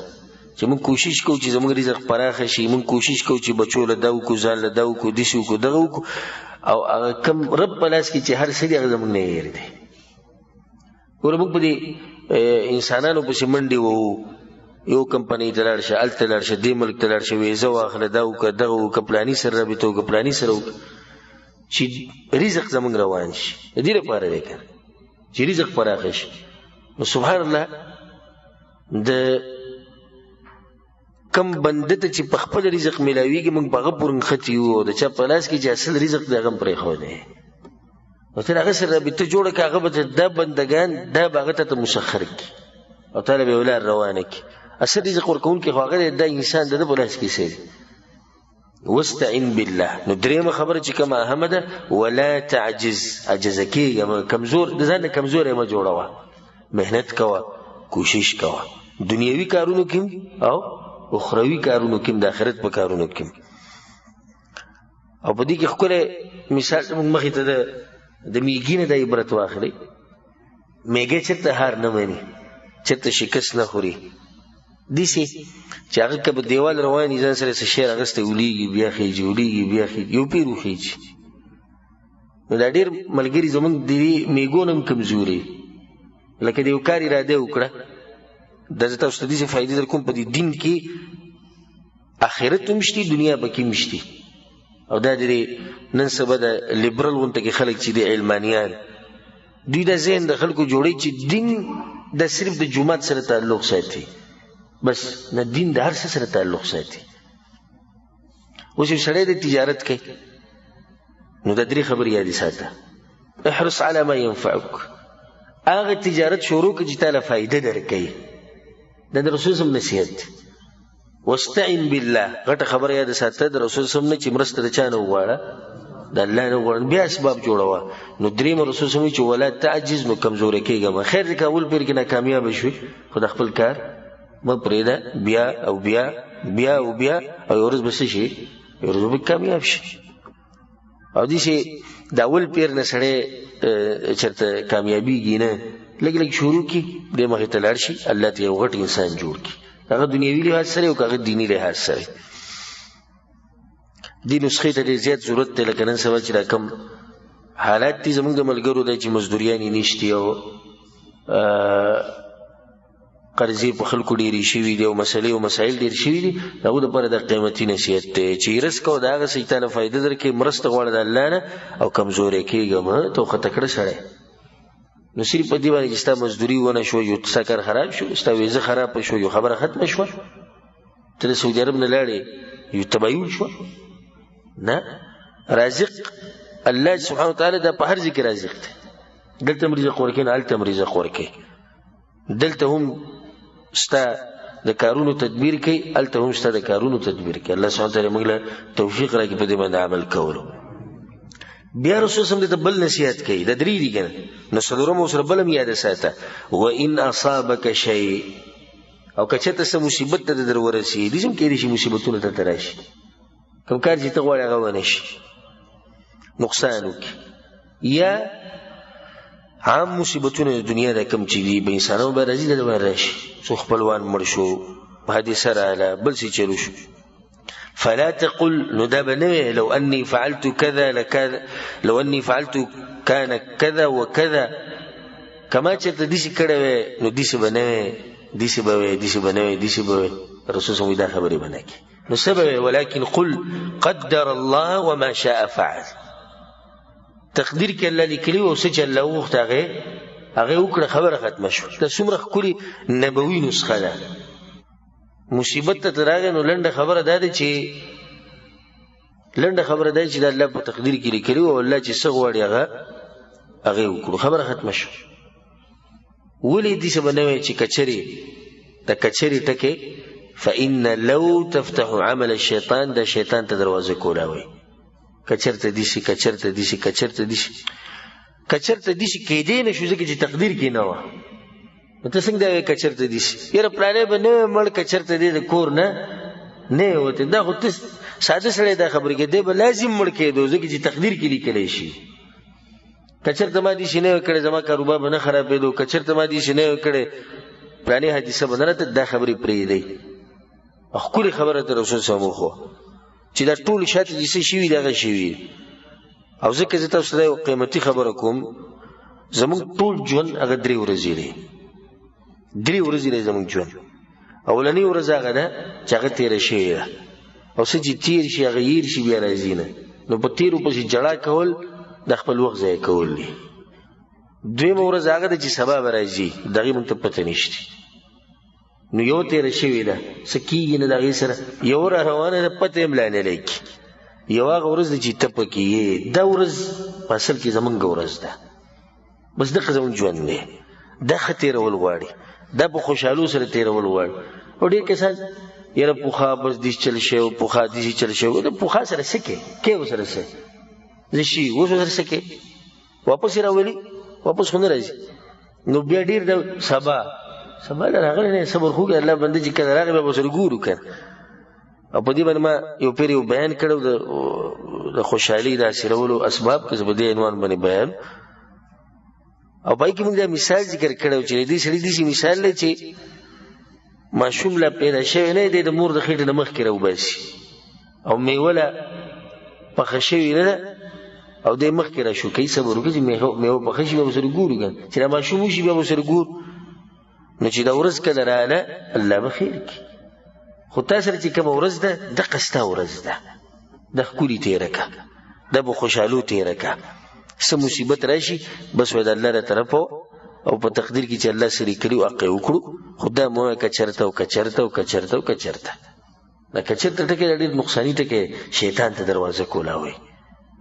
Speaker 1: چې موږ کوشش کوو چې زموږ رزق پراخه شي موږ کوشش کوو چې بچو له دا وکړو ځان له دا وکړو داسې وکړو دغه وکړو او هغه کم رب په لاس کې چې هر څه دی هغه زموږ نه هېر دی ګوره موږ په دې انسانانو پسې منډې وو یو کمپنۍ ته لاړ شه هلته لاړ شه دې ملک ته لاړ شه ویزه واخله دا وکړه دغه وکړه پلاني سره رابطه وکړه پلاني سره وکړه چې رزق زموږ روان شي د دې لپاره دی که چې رزق پراخه شي نو سبحان الله د کم بنده ته چې په خپل رزق ملاویږي موږ په هغه پورې نښتي یو او د چا په لاس کې چې اصل رزق دی هغه هم پرېښودی او ته هغه سره رابطه جوړه کړه هغه به دا بندګان دا به هغه ته مسخر کړي او تعالی به ولار روانه کړي اصل رزق ورکوونکی خو هغه دا انسان د ده په لاس کې څه دی واستعن بالله نو درېیمه خبره چې کومه اهمه ده ولا تعجز عجزه کېږه کمزور د ځان نه کمزوری مه جوړوه محنت کوه کوشش کوه دنیوي کارونو کې او اخروی کارونو کې د آخرت په کارونو کې او په دې کې ښکلی مثال موږ مخې ته د میږي نه د عبرت واخلئ میږی چېرته هار نه مني چېرته شکست نه خوري داسې چې هغه که په دیوال روان وي ځان سره څه شی راغستی ولیږي بیا خیجي ولیږي بیا خیجي یو پیر وخیجي نو دا ډېر ملګري زموږ د دې میږو نه هم کمزوري لکه د یو کار اراده وکړه دا زه تاسو ته داسې فایدې در کوم په دې دین کې آخرت هم شته دنیا پکې هم شته او دا د نن سبا د لیبرل غونته کې خلک چې د علمانیان دوی دا ذهن د خلکو جوړوي چې دین دا صرف د جومات سره تعلق ساتي بس نه دین د هر څه سره تعلق ساتي اوس یو سړی د تجارت کوي نو دا درې خبرې یادې ساته احرص على ما ينفعك هغه تجارت شروع کړه چې تا له فایده درکوي دا د رسول صلی نصیحت واستعن بالله غټه خبره یاد ساته د رسول صلی نه چې مرسته د چا نه وغواړه د الله نه وغواړه بیا اسباب جوړوه نو درېیمه رسول صلی چې ولا تعجز نو کمزوری کېږه خیر دی که اول پیر کې ناکامیابه شوي خو د خپل کار مه پرېږده بیا او بیا بیا او بیا او یو ورځ به څه شي یو ورځ به کامیاب شي او داسې د اول پیر نه سړی چېرته کامیابېږي نه لږ لږ شروع کړي دې مخې ته لاړ شي الله ته یو غټ انسان جوړ کړي هغه دنیوي لحاظ سره او هغه دیني لحاظ سره دې نسخې ته ډېر زیات ضرورت دی لکه نن سبا چې دا کوم حالات دي زموږ د ملګرو دی چې مزدوریانې نشتي او قرضې په خلکو ډېرې شوي دي او مسلې او مسایل ډېر شوي دي د هغو دپاره د قیمتي نصیحت دی چې هیرس کوه د هغه څه چې تا له فایده درکوي مرسته غواړه د الله نه او کمزوری کېږه مه توخته کړه سړی نو صرف په دې باندې چې ستا مزدوري ونه شوه یو ستا کار خراب شو ستا ویزه خرابه شو یو خبره ختمه شوه ته د سعودي عرب نه لاړې یو تبایل شوه نه رازق الله سبحانه وتعالی دا په هر ځای کې رازق دی دلته هم رزق ورکوي نه هلته هم رزق ورکوي دلته هم ستا د کارونو تدبیر کوي هلته هم ستا د کارونو تدبیر کوي الله سبحانه وتعالی موږ له توفیق راکړي په دې باندې عمل کولو بیا رسول صلی الله علیه وسلم بل نصیحت کوي د درې دي کنه نو څلورمه سره بل هم یاد ساته وان اصابك شيء او که چېرته څه مصیبت ته در ورسي دې هم کېدای شي مصیبتونه ته راشي کوم کار چې ته غواړې هغه ونه شي نقصان وکړي یا عام مصیبتونه د دنیا د کم چې دي به انسانانو به راځي د باندې راشي څو خپلوان مړ شو حادثه راغله بل څه چلو شو فلا تقل ندب نوي لو أني فعلت كذا لكذا لو أني فعلت كان كذا وكذا كما چرته دي کړه نو دي څه بنوي دي څه بوي دي څه بنوي دي څه بوي رسول صلی الله خبري بناکي نو سبب ولكن قل قدر الله وما شاء فعل تقدیر کې الله لیکلی او څه چې الله وخت هغه وکړه خبره ختمه شو دا څومره ښکلې نبوي نسخه ده مصیبت ته راغی نو لنډه خبره دا ده چې د الله په تقدیر کې لیکلي او الله چې څه غواړي هغه وکړو خبره ختمه شو ولې دې څه به نه وایي چې کچرې د کچرې ټکې فإن لو تفتح عمل الشیطان د شیطان ته دروازه کولاوي کچرته دي شي کچرته دي شي کچرته دي شي کچرته دي شي کېدې نه شو ځکه چې تقدیر کې نه وه نو ته څنګه دا کچرته دي شي یاره پلانی به نه مړ کچرته دی د کور نه وته دا خو ته ساده سړی دا خبرې کې دی به لازم مړ کېدو ځکه چې تقدیر کې لیکلی شي کچرته ما دې شي نه کړی زما کاروبار به نه خرابېدو کچرته ما دې شي نه کړی پلاني حادثه به نه راته دا خبرې پرېږدئ ښکلې خبره ته رسول صاحب وښو چې دا ټول شاته چې څه شوي دغه شوي او ځکه زه تاسو ته یو قیمتي خبره کوم زموږ ټول ژوند هغه 3 ورځې دی 3 ورځې دی زموږ ژوند اولنۍ ورځ هغه ده چې هغه تېره شوې ده او څه چې تېر شي هغه هېر شي بیا راځي نه نو په تېرو پسې جړا کول د خپل وخت ضایع کول دي دویمه ورځ هغه ده چې سبا به راځي د هغې موږ ته پته نشته نو یو تېره شوې ده څه کېږي نه د هغې سره یو را روانه ده پته یې ملا نه لګي یو هغه ورځ ده چې ته پکې یې دا ورځ په اصل کې زمونږ ورځ ده بس دغه زمونږ ژوند دی دا ښه تېرول غواړي دا په خوشحالو سره تېرول غواړي او ډېر کسان یاره پوخا بس دې چل شوی پوخا دې چل شوی د پوخا سره څه کې کې ورسره څه زه شي اوس ورسره څه کې واپس یې راولي واپس خو نه راځي نو بیا ډېر د سبا له راغلی نه صبر خو کې الله بنده چې کله راغی بیا به ورسره ګورو که او په دې باندې ما یو پیر یو بیان کړی د خوشحالۍ د حاصلولو اسباب که زه په دې عنوان باندې بیان او پای کې موږ دا مثال ذکر کړی و چې دې سړي داسې مثال دی چې ماشوم لا پیدا شوی نه دی د مور د خېټې نه مخکې راوباسي او میوه لا پخه شوې نه ده او دی مخکې راشو کوي صبر وکړي چې میوه پخه شي بیا به ورسره ګورو که چې دا ماشوم وشي بیا به ورسره ګورو نو چې دا ورځ کله راغله الله به خیر کړي خو تا سره چې کومه ورځ ده دغه ستا ورځ ده دا ښکلي تېره که دا به خوشحالو تېره که څه مصیبت راشي بس وایي د الله له طرفه او په تقدیر کې چې الله سره کړي او حق یې وکړو خو دا مه وایه که چېرته او که چېرته او که چېرته او که چېرته دا که چېرته ټکی دا ډېر نقصاني ټکی شیطان ته دروازه کولاوئ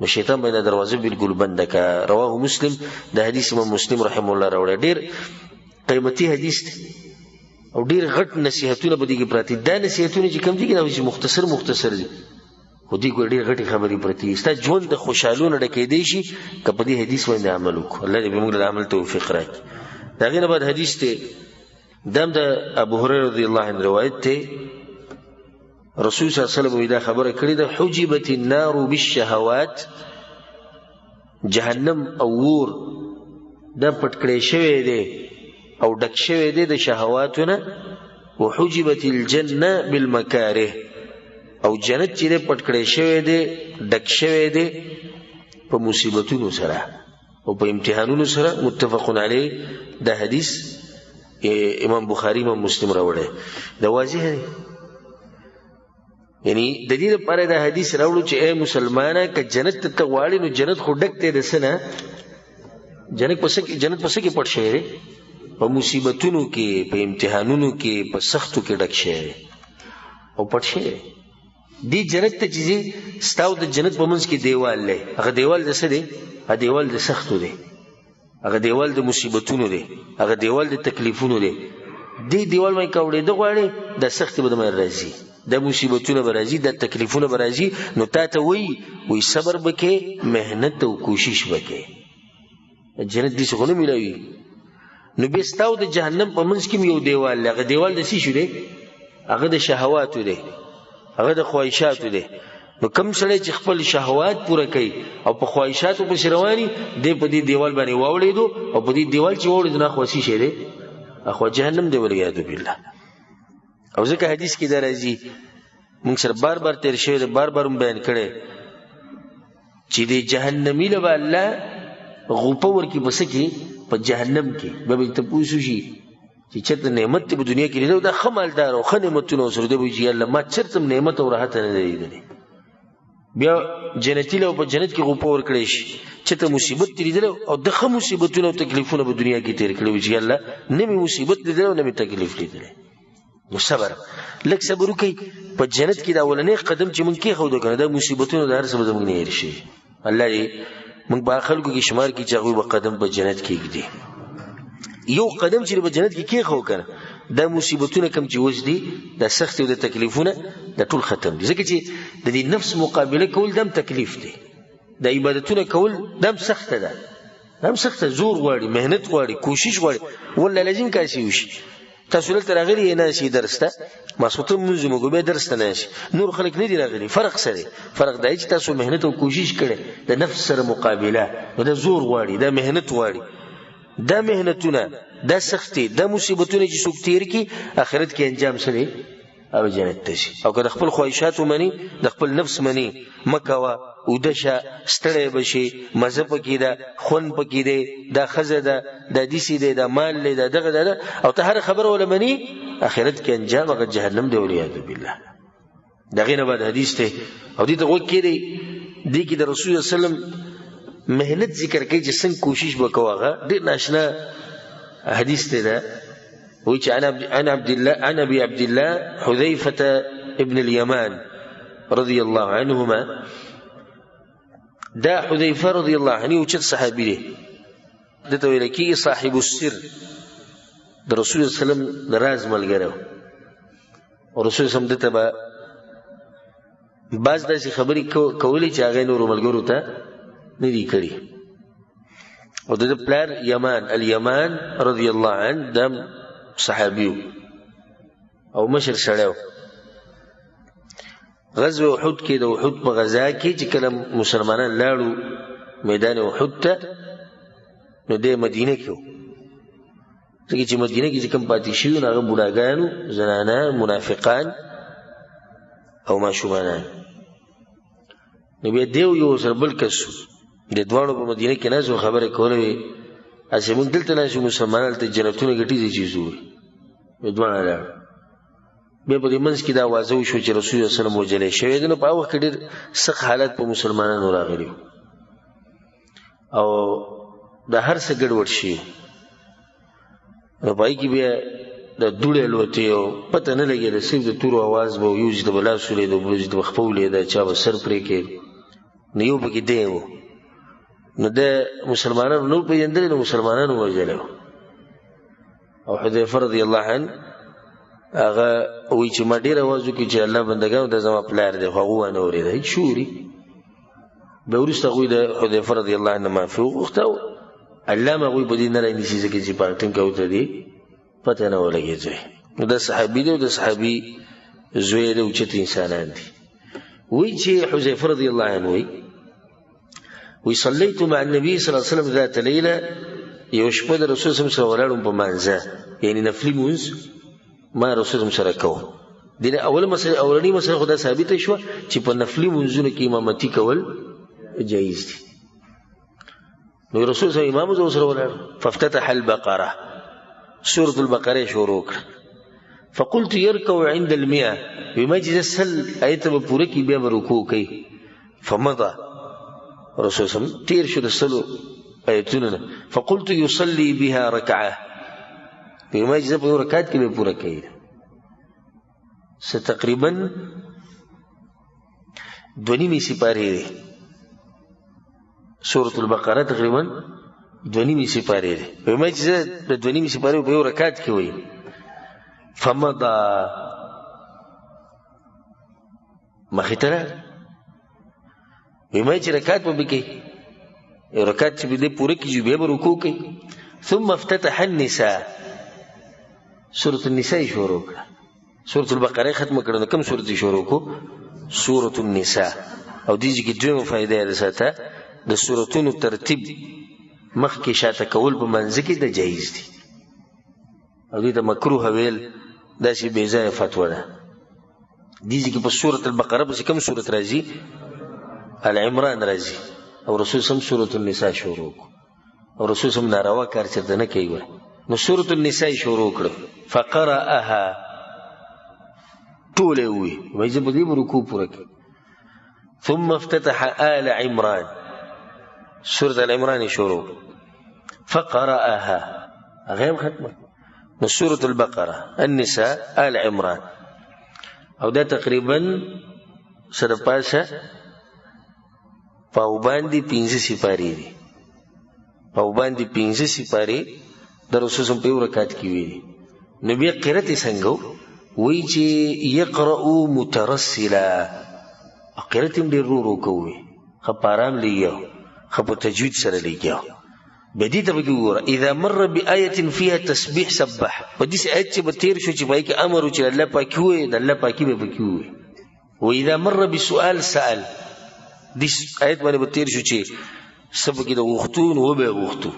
Speaker 1: نو شیطان باید دا دروازه بالکل بنده که رواه مسلم د حدیث امام مسلم رحمه الله راوړی ډېر قیمتي حدیث دی او ډېر غټ نصیحتونه په دې کې پراته دي دا نصیحتونه چې کوم دي که دا چې مختصر دي خو دې کې ډېر غټې خبرې پرتې دي ستا ژوند د خوشحالو نه ډکېدی شي که په دې حدیث باندې عمل وکړو الله دې موږ له عمل توفیق راکړي د هغې نه بعد حدیث دی دا هم د ابو هریره رضی الله عنه روایت دی رسول صلی الله علیه وسلم دا خبره کړې ده حجبت النار بالشهوات جهنم او اور دا پټ کړی شوی دی او ډک شوی دی د شهواتونه وحجبت الجنه بالمکاره او جنت چې دی پټ کړی شوی دی ډک شوی دی په مصیبتونو سره او په امتحانونو سره متفقون علیه دا حدیث امام بخاری امام مسلم راوړی دا واضح دی یعنی د دې لپاره دا حدیث راوړو چې اے مسلمانه که جنت ته غواړې نو جنت خو ډک دی د څه نه جنت په څه کې پټ شوی دی په مصیبتونو کې په امتحانونو کې په سختو کې ډک شوی او پټ شوی دی جنت ته چې ستا او د جنت په منځ کې دیوال دی هغه دیوال د څه دی هغه دیوال د سختو دی هغه دیوال د مصیبتونو دی هغه دیوال د تکلیفونو دی دې دیوال باندې که اورېده غواړې دا سختې به درباندې راځي دا مصیبتونه به راځي دا تکلیفونه به راځي نو تا ته وایي صبر به کې محنت او کوشش به کې جنت دې څه خو نه میلاوي نو بیا ستا او د جهنم په منځ کې یو دیوال دی هغه دیوال د څه شو دی هغه د شهواتو دی هغه د خواهشاتو دی نو کم سړی چې خپل شهوات پوره کوي او په خواهشاتو پسې رواني دی په دې دیوال باندې واوړېدو او په دې دیوال چې واوړېدو نه خو څه شی دی اخوا جهنم دی والعیاذ بالله او ځکه حدیث کې دا راځي موږ سره بار بار تیر شوی دی بار بار بیان کړی چې د جهنمي له به الله غوپه ورکړي په څه کې په جهنم کې به به تپوس وشي چې چېرته نعمت دی په دنیا کې لیدلی دا ښه مالدار او ښه نعمتونه ورسره دی به وایي چې الله ما چېرته نعمت او راحت نه دی لیدلی بیا جنتي له په جنت کې غوپه ورکړی شي چېرته مصیبت دی لیدلی او د ښه مصیبتونه او تکلیفونه په دنیا کې تېر کړي وي چې الله نه مې مصیبت لیدلی او نه مې تکلیف لیدلی نو صبر لږ صبر وکړئ په جنت کې دا اولنی قدم چې موږ کېښودو که نه دا مصیبتونه د هر څه به زموږ نه هېر شي الله دې موږ به خلکو کې شمار کړي چې هغوی به قدم په جنت کې ږدي یو قدم چې په جنت کې کېښو کنه دا مصیبتونه کم چې اوس دي دا سخت او د تکلیفونه دا ټول ختم دي ځکه چې د دې نفس مقابله کول دم تکلیف دی د عبادتونه کول دم سخته ده دم سخته زور غواړي مهنت غواړي کوشش غواړي ولا لازم کاسي وشي تاسو دلته راغلي نه شي درس ته ماسوته موږ موږ به درس ته نه شي نور خلک نه دي راغلي فرق سره فرق دی چې تاسو مهنت او کوشش کړئ د نفس سره مقابله دا زور غواړي دا مهنت غواړي دا مهنتونه دا سختي دا مصیبتونه چې څوک تیر کی آخرت کې انجام سره او جنت ته شي او که خپل خواهشات ومني د خپل نفس مني مکوا او دشه ستړی بشي مزه پکې ده خون پکې ده دا خزه ده د دیسي ده د مال له دغه ده او ته هر خبر ولمني آخرت کې انجام هغه جهنم دی ولیا بالله دغه نه بعد حدیث ته او دې ته وکړي دې کې د رسول الله صلی الله علیه وسلم مهنت ذکر کوي چې څنګه کوشش وکوغه ډېر ناشنا حدیث ته ده وی چې عن ابي عبد الله حذيفه ابن اليمان رضي الله عنهما دا حذيفه رضي الله عنه او چې صحابي دی دته ویل کی صاحب السر د رسول الله صلی الله علیه وسلم د راز ملګری او رسول الله دته با بعض داسې خبرې کولې چې هغه نور ملګرو ته نه دی کړی او د پلار یمان الیمان رضی الله عنه دم صحابیو او مشر سړیو غزوه احد کې د احد په غزا کې چې کله مسلمانان لاړو میدان احد ته نو د مدینه کې ځکه چې مدینه کې کوم پاتې شي هغه بوډاګانو زنانه منافقان او ماشومان نو بیا دیو یو سره بل کس د دوانو په مدینه کې نه خبره کولې اسې موږ دلته نه مسلمانان ته جنتونه ګټي دي چې زوی دوانه لاړ بیا په دې منځ کې دا واضح شو چې رسول الله صلی الله علیه وسلم وجلې شوی دی نو په وخت کې ډېر سخت حالت په مسلمانانو راغلی او د هر څه ګډوډ شي نو پای کې بیا د دوړې لوته او پته نه لګي د سیب د تورو आवाज به یو چې د بلا سولې د بوج د خپلې د چا به سر پرې کې نو یو پکې دی نو د مسلمانانو نو په یندل نو مسلمانانو وجلې او حذیفه رضی الله عنه هغه وی چې ما ډیر आवाज وکړي چې الله بندګانو د زما پلار دی خو هغه نه اورید هیڅ شوري به ورسته غوی د حذیفه رضی الله عنه معفو وختو الله ما غوی بدی نه راځي چې پاتن کوته دی پته نه ولګیږي نو د صحابي دی او د صحابي زوی دی او چې انسانان دي وی چې حذیفه رضی الله عنه وی صلیت مع النبي صلی الله علیه وسلم ذات ليله یو شپه د رسول صلی الله علیه وسلم ولاړم په مانځه یعنی نفلی مونږ ما رسول الله سره کوو دغه اول مسله اولنی مسله خدا ثابت شو چې په نفلی منځونو کې امامتي کول جایز دي نو رسول الله امام زو سره ولاړ فافتتح البقره سوره البقره شروع کړ فقلت يركع عند المئة بمجلس السل ايت په پوره کې بیا رکوع کوي فمضى رسول الله تیر شو د سلو ایتونه فقلت يصلي بها ركعه بما اجزا په رکعت کې به پوره کوي تقریبا 2.5 سپاره دي سورۃ البقره تقریبا 2.5 سپاره دي بما اجزا د 2.5 سپاره په رکعت کې وي فمضى مخیتره بما اجزا رکعت په کې رکعت چې به پوره کیږي به رکوع کوي ثم افتتح النساء سورة النساء شروع کړه سورة البقره ختم کړه کوم سورۃ شروع کو سورۃ النساء او دې کې دوه فائدې ده ساته د سوراتونو ترتیب مخ کې شاته کول په منځ کې د جایز دي او دې د مکروه ویل دا شی بے ځای فتوا ده دې کې په سورۃ البقره په کوم سورۃ راځي ال عمران راځي او رسول سم سورۃ النساء شروع کو او رسول سم ناروا کار چرته نه کوي نو سورۃ النساء شروع کړ فقرأها طول وي وایي په دې رکوع پوره کړ ثم افتتح آل عمران سورۃ العمران شروع فقرأها غير ختمه نو سورۃ البقره النساء آل عمران او دا تقریبا سره پاسه پاو باندې 15 سپاری دي پاو باندې 15 سپاری د رسول صلی الله علیه وسلم په یو رکعت کې ویلي. نو بیا قرأت یې څنګه وایي چې یقرأ مترسلا، قرأت یې ډېر ورو ورو کوي، ښه په ارام لګیا، ښه په تجوید سره لګیا. بیا دې ته پکې وګوره اذا مر بآیة فيها تسبیح سبح، په داسې آیت چې به تېر شو چې په هغې کې امر و چې الله پاکي ووایي، د الله پاکي به پکې ووایي. واذا مر بسؤال سأل، دې آیت باندې به تېر شو چې څه پکې د غوښتو نو وبه یې غوښتو.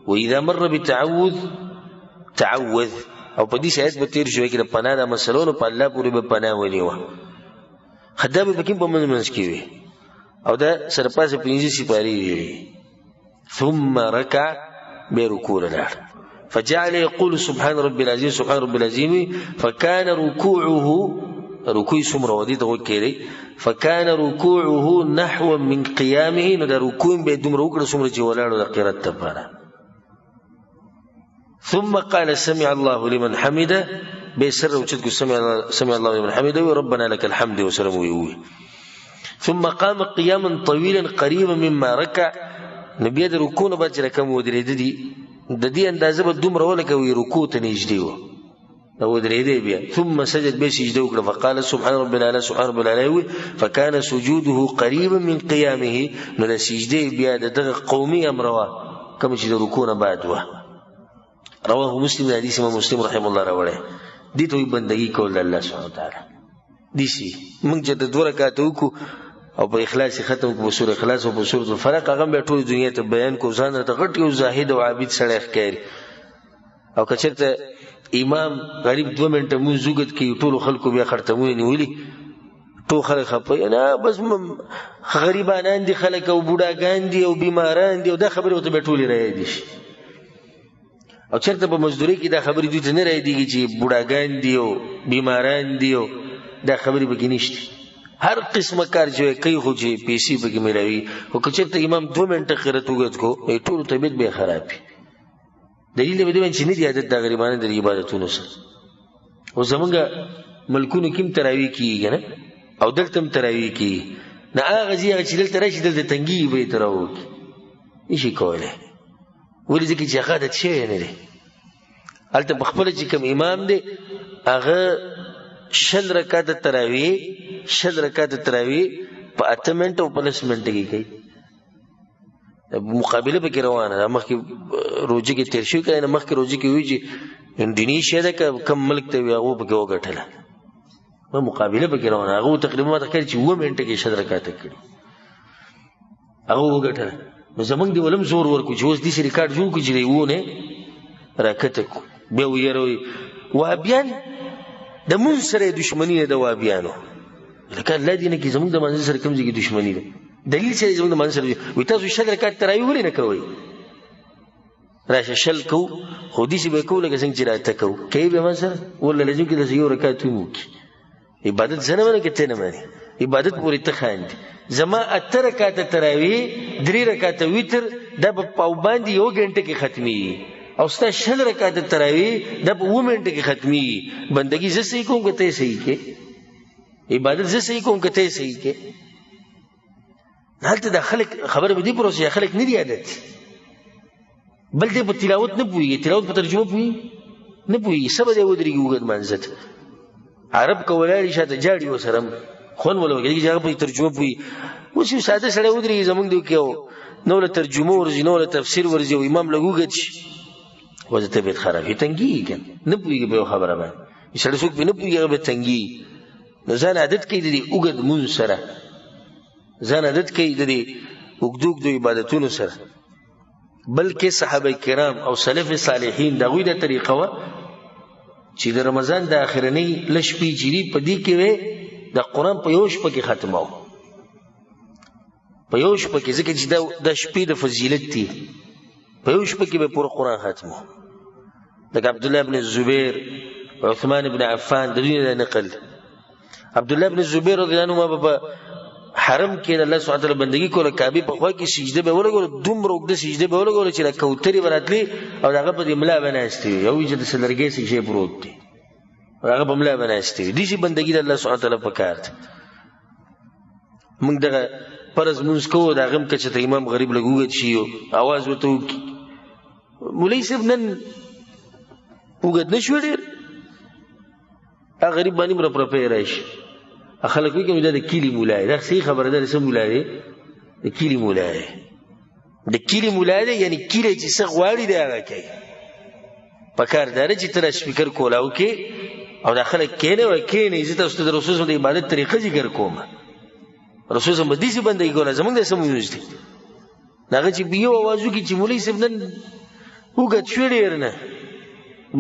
Speaker 1: واذا مر بتعوذ تعوذ، او په دې آیت به تېر شو کې د پناه د مسلو نو په الله پورې به پناه ونیوه. دا به پکې په منځ منځ کې وي، او دا سره پاسه 15 سپارې وي. ثم ركع بركوع الأرض فجعل يقول سبحان ربي العظيم سبحان ربي العظيم، فكان ركوعه ركوع سمره ودي توكيري، فكان ركوعه نحو من قيامه، نو دا ركوع به دومره وکړه سمره چې ولاړو د قرات لپاره. ثم قال سمع الله لمن حمده، به سر اوچت کو سمع الله لمن حمده وربنا لك الحمد وسلم وي. ثم قام قياما طويلا قريبا مما ركع، نبی د رکوع نه بعد چې رکم ودرېده دي د دې اندازه به دومره ولګوي رکوع ته نږدې و دا ودرېده بیا. ثم سجد، به سجده وکړه، فقال سبحان رب الاعلى سبحان رب الاعلى، فكان سجوده قريبا من قيامه، نو د سجدې بیا د دغه قومي امر وا کوم چې د رکوع نه بعد و. رواه مسلم، حدیث امام مسلم رحمه الله راوړی. دې ته بندګي کول الله سبحانه وتعالى دي شي موږ چې د 2 رکعات وکړو او په اخلاص ختم کو سورۃ اخلاص او په سورۃ الفلق، هغه به ټول دنیا ته بیان کو، ځان ته غټ یو زاهد او عابد سره ښکاري. او که چېرته امام غریب 2 منټه مونږ زوګت کې ټول خلکو بیا خرطمونه نیولي، ټول خلک خپه نه بس غریبانان دي خلک او بوډاګان دي او بیماران دي، او دا خبره ورته به ټولې رايدي شي. او چېرته په مزدوري کې دا خبرې دوی ته نه رايديږي چې بوډاګان دي او بیماران دي، او دا خبرې پکې نشته. هر قسمه کار چې کوي خو چې پیسې پکې ملاوي. خو که چېرته امام 2 منټه قرات وګت کو ټول طبیعت به خراب وي. دلیل به دې چې نه دی عادت د غریبانو د عبادتونو سره. او زمونږ ملکونو کې تراوی کیږي نه، او دلته هم تراوی کیږي نه، هغه ځای چې دلته راشي دلته تنګي به تراو نشي کولای. ولې ځکه چې هغه د شی نه دی هلته په خپل چې کوم امام دی هغه 6 رکعات تراوی په 8 منټه او 5 منټه کې کوي. مقابله به کې روانه ده. مخکې روزه کې تیر شوی کنه، مخکې روزه کې وی چې انډونیشیا ده کم ملک ته وی هغه پکې وګټله، نو مقابله به کې روانه. هغه تقریبا ما ته کړي چې 2 منټه کې 6 رکعات کړي، هغه وګټله. نو زمونږ دی ولم زور ورکو چې اوس دې ریکارډ جوړ کړي چې وونه راکته کو به ویروي وابیان د مون سره دښمنی ده. د وابیانو لکه الله دې نه کې زمونږ د منځ سره کوم ځای دښمنی ده. دلیل چې زمونږ د منځ سره وي تاسو 6 رکعات تراوی ولې نه کوئ؟ راشه شل کو خو دې به کو لکه څنګه چې راته کو کوي به ما سره ولا لازم کې د یو رکعات ومو عبادت زنه نه کې نه مانی عبادت پوری ته خاندي. زما 8 رکعات تراوی 3 رکعات وتر د په باندې یو غنټه کې ختمي، او ستا 6 رکعات تراوی د په 2 منټه کې ختمي. بندگی زه صحیح کوم کته صحیح کې، عبادت زه صحیح کوم کته صحیح کې. حالت د خلک خبره به دي پروسه خلک نه دی عادت، بل دې په تلاوت نه پوي، تلاوت په ترجمه پوي نه پوي. سبا دې ودرېږي وګد منځت عرب کولای شاته جاړي وسرم خون ولوګي چې هغه په ترجمه پوي. اوس یو ساده سره ودرېږي زمونږ دی کې نو له ترجمه ورځي نو له تفسیر ورځي او امام لګوګد شي وځه طبيعت خراب هي تنګي کنه نه پوي به خبره باندې سړی څوک نه پوي هغه به تنګي. نو ځان عادت کوي د وګد مون سره، ځان عادت کوي د وګدوګ د عبادتونو سره. بلکې صحابه کرام او سلف صالحین دغه د طریقه و چې د رمضان د اخرنی لشپې جری په دې کې وي د قران په یوش په کې ختمو، په یوش په کې ځکه چې د شپې د فضیلت دی، په یوش په کې به پوره قران ختمو. د عبد الله ابن الزبير عثمان ابن عفان د دې نقل عبد الله ابن الزبير رضی الله عنه په حرم کې الله سبحانه وتعالى بندگی کوله، کعبه په خوا کې سجده به ولګول، دومره وګد سجده به ولګول چې کوتري براتلی او هغه په ملا بناستي یو چې د سلرګي شي پروت دی، هغه په ملا بناستي دي. شي بندگی د الله سبحانه وتعالى په کار ده. موږ دغه فرض مونږ کوو دا غم کې چې امام غریب لګوګت شي او आवाज وته مولوی صاحب نن اوږد نه شو ډېر هغه غریب باندې رپرپی راشي خلک وایي که دا د کلي مولا دی دا صحیح خبره ده د څه مولا دی د کلي مولا دی د کلي مولا دی یعنی کلی چې څه غواړي دی هغه کوي پکار دا ده چې ته دا سپیکر کولاو کې او دا خلک کښېنئ او کښېنئ زه تاسو ته د رسول صلی د عبادت طریقه ذکر کوم رسول صلی به داسې بندګي کوله زموږ داسې مونځ دی د هغه چې په یو اواز وکړي چې مولوي صاحب نن اوږد شو ډېر نه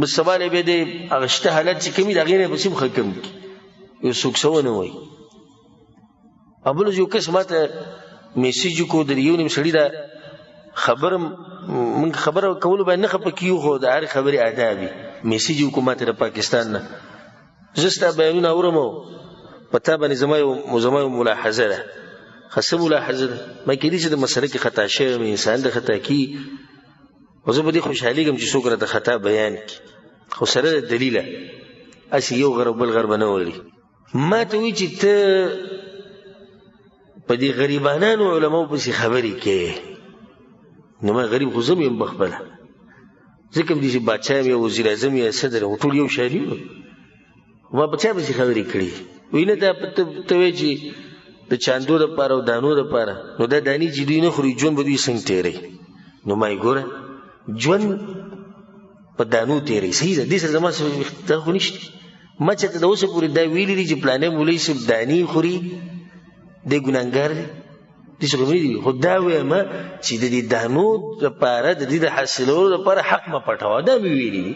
Speaker 1: بس سبا له بیا د هغه شته حالت چې کوي د هغې نه پسې ښه کم کړي یو څوک څه ونه وایي او بل یو کس ما ته میسیج وکړو د یو نیم سړي دا خبره موږ خبره کولو باندې نه خفه کیو خو د هرې خبرې اداب وي میسیج وکړو ما ته د پاکستان نه زه ستا بیانونه اورم او په تا باندې زما یو ملاحظه ده ښه څه ملاحظه ده ما کېدای شي د مسله کې خطا شوی یم انسان د خطا کي او زه په دې خوشحالېږم چې څوک راته خطا بیان کړي خو سره د دلیله هسې یو غر او بل غر به نه ولري ما ته وایي چې ته په دې غریبانانو علماو پسې خبرې کوې نو ما غریب خو زه یم پخپله زه کوم دي چې بادشاه یم یا وزیر اعظم یا صدر یم ټول یو شان یو ما په چا پسې خبرې کړي وایي نه دا ته وایې چې د چاندو دپاره او دانو دپاره نو دا دانې چې دوی نه خوري ژوند به دوی څنګه تېروي نو ما یې ګوره ژوند په دانو تېروي صحیح ده دې سره زما څه خو نشته ما چېرته د اوسه پورې دا ویلي دي چې پلانی مولوي صاحب دانې خوري دی ګناهګار دی داسې خو مې دي خو دا وایم چې د دې دانو دپاره د دې د حاصلولو دپاره حق مه پټوه دا مې ویلي دي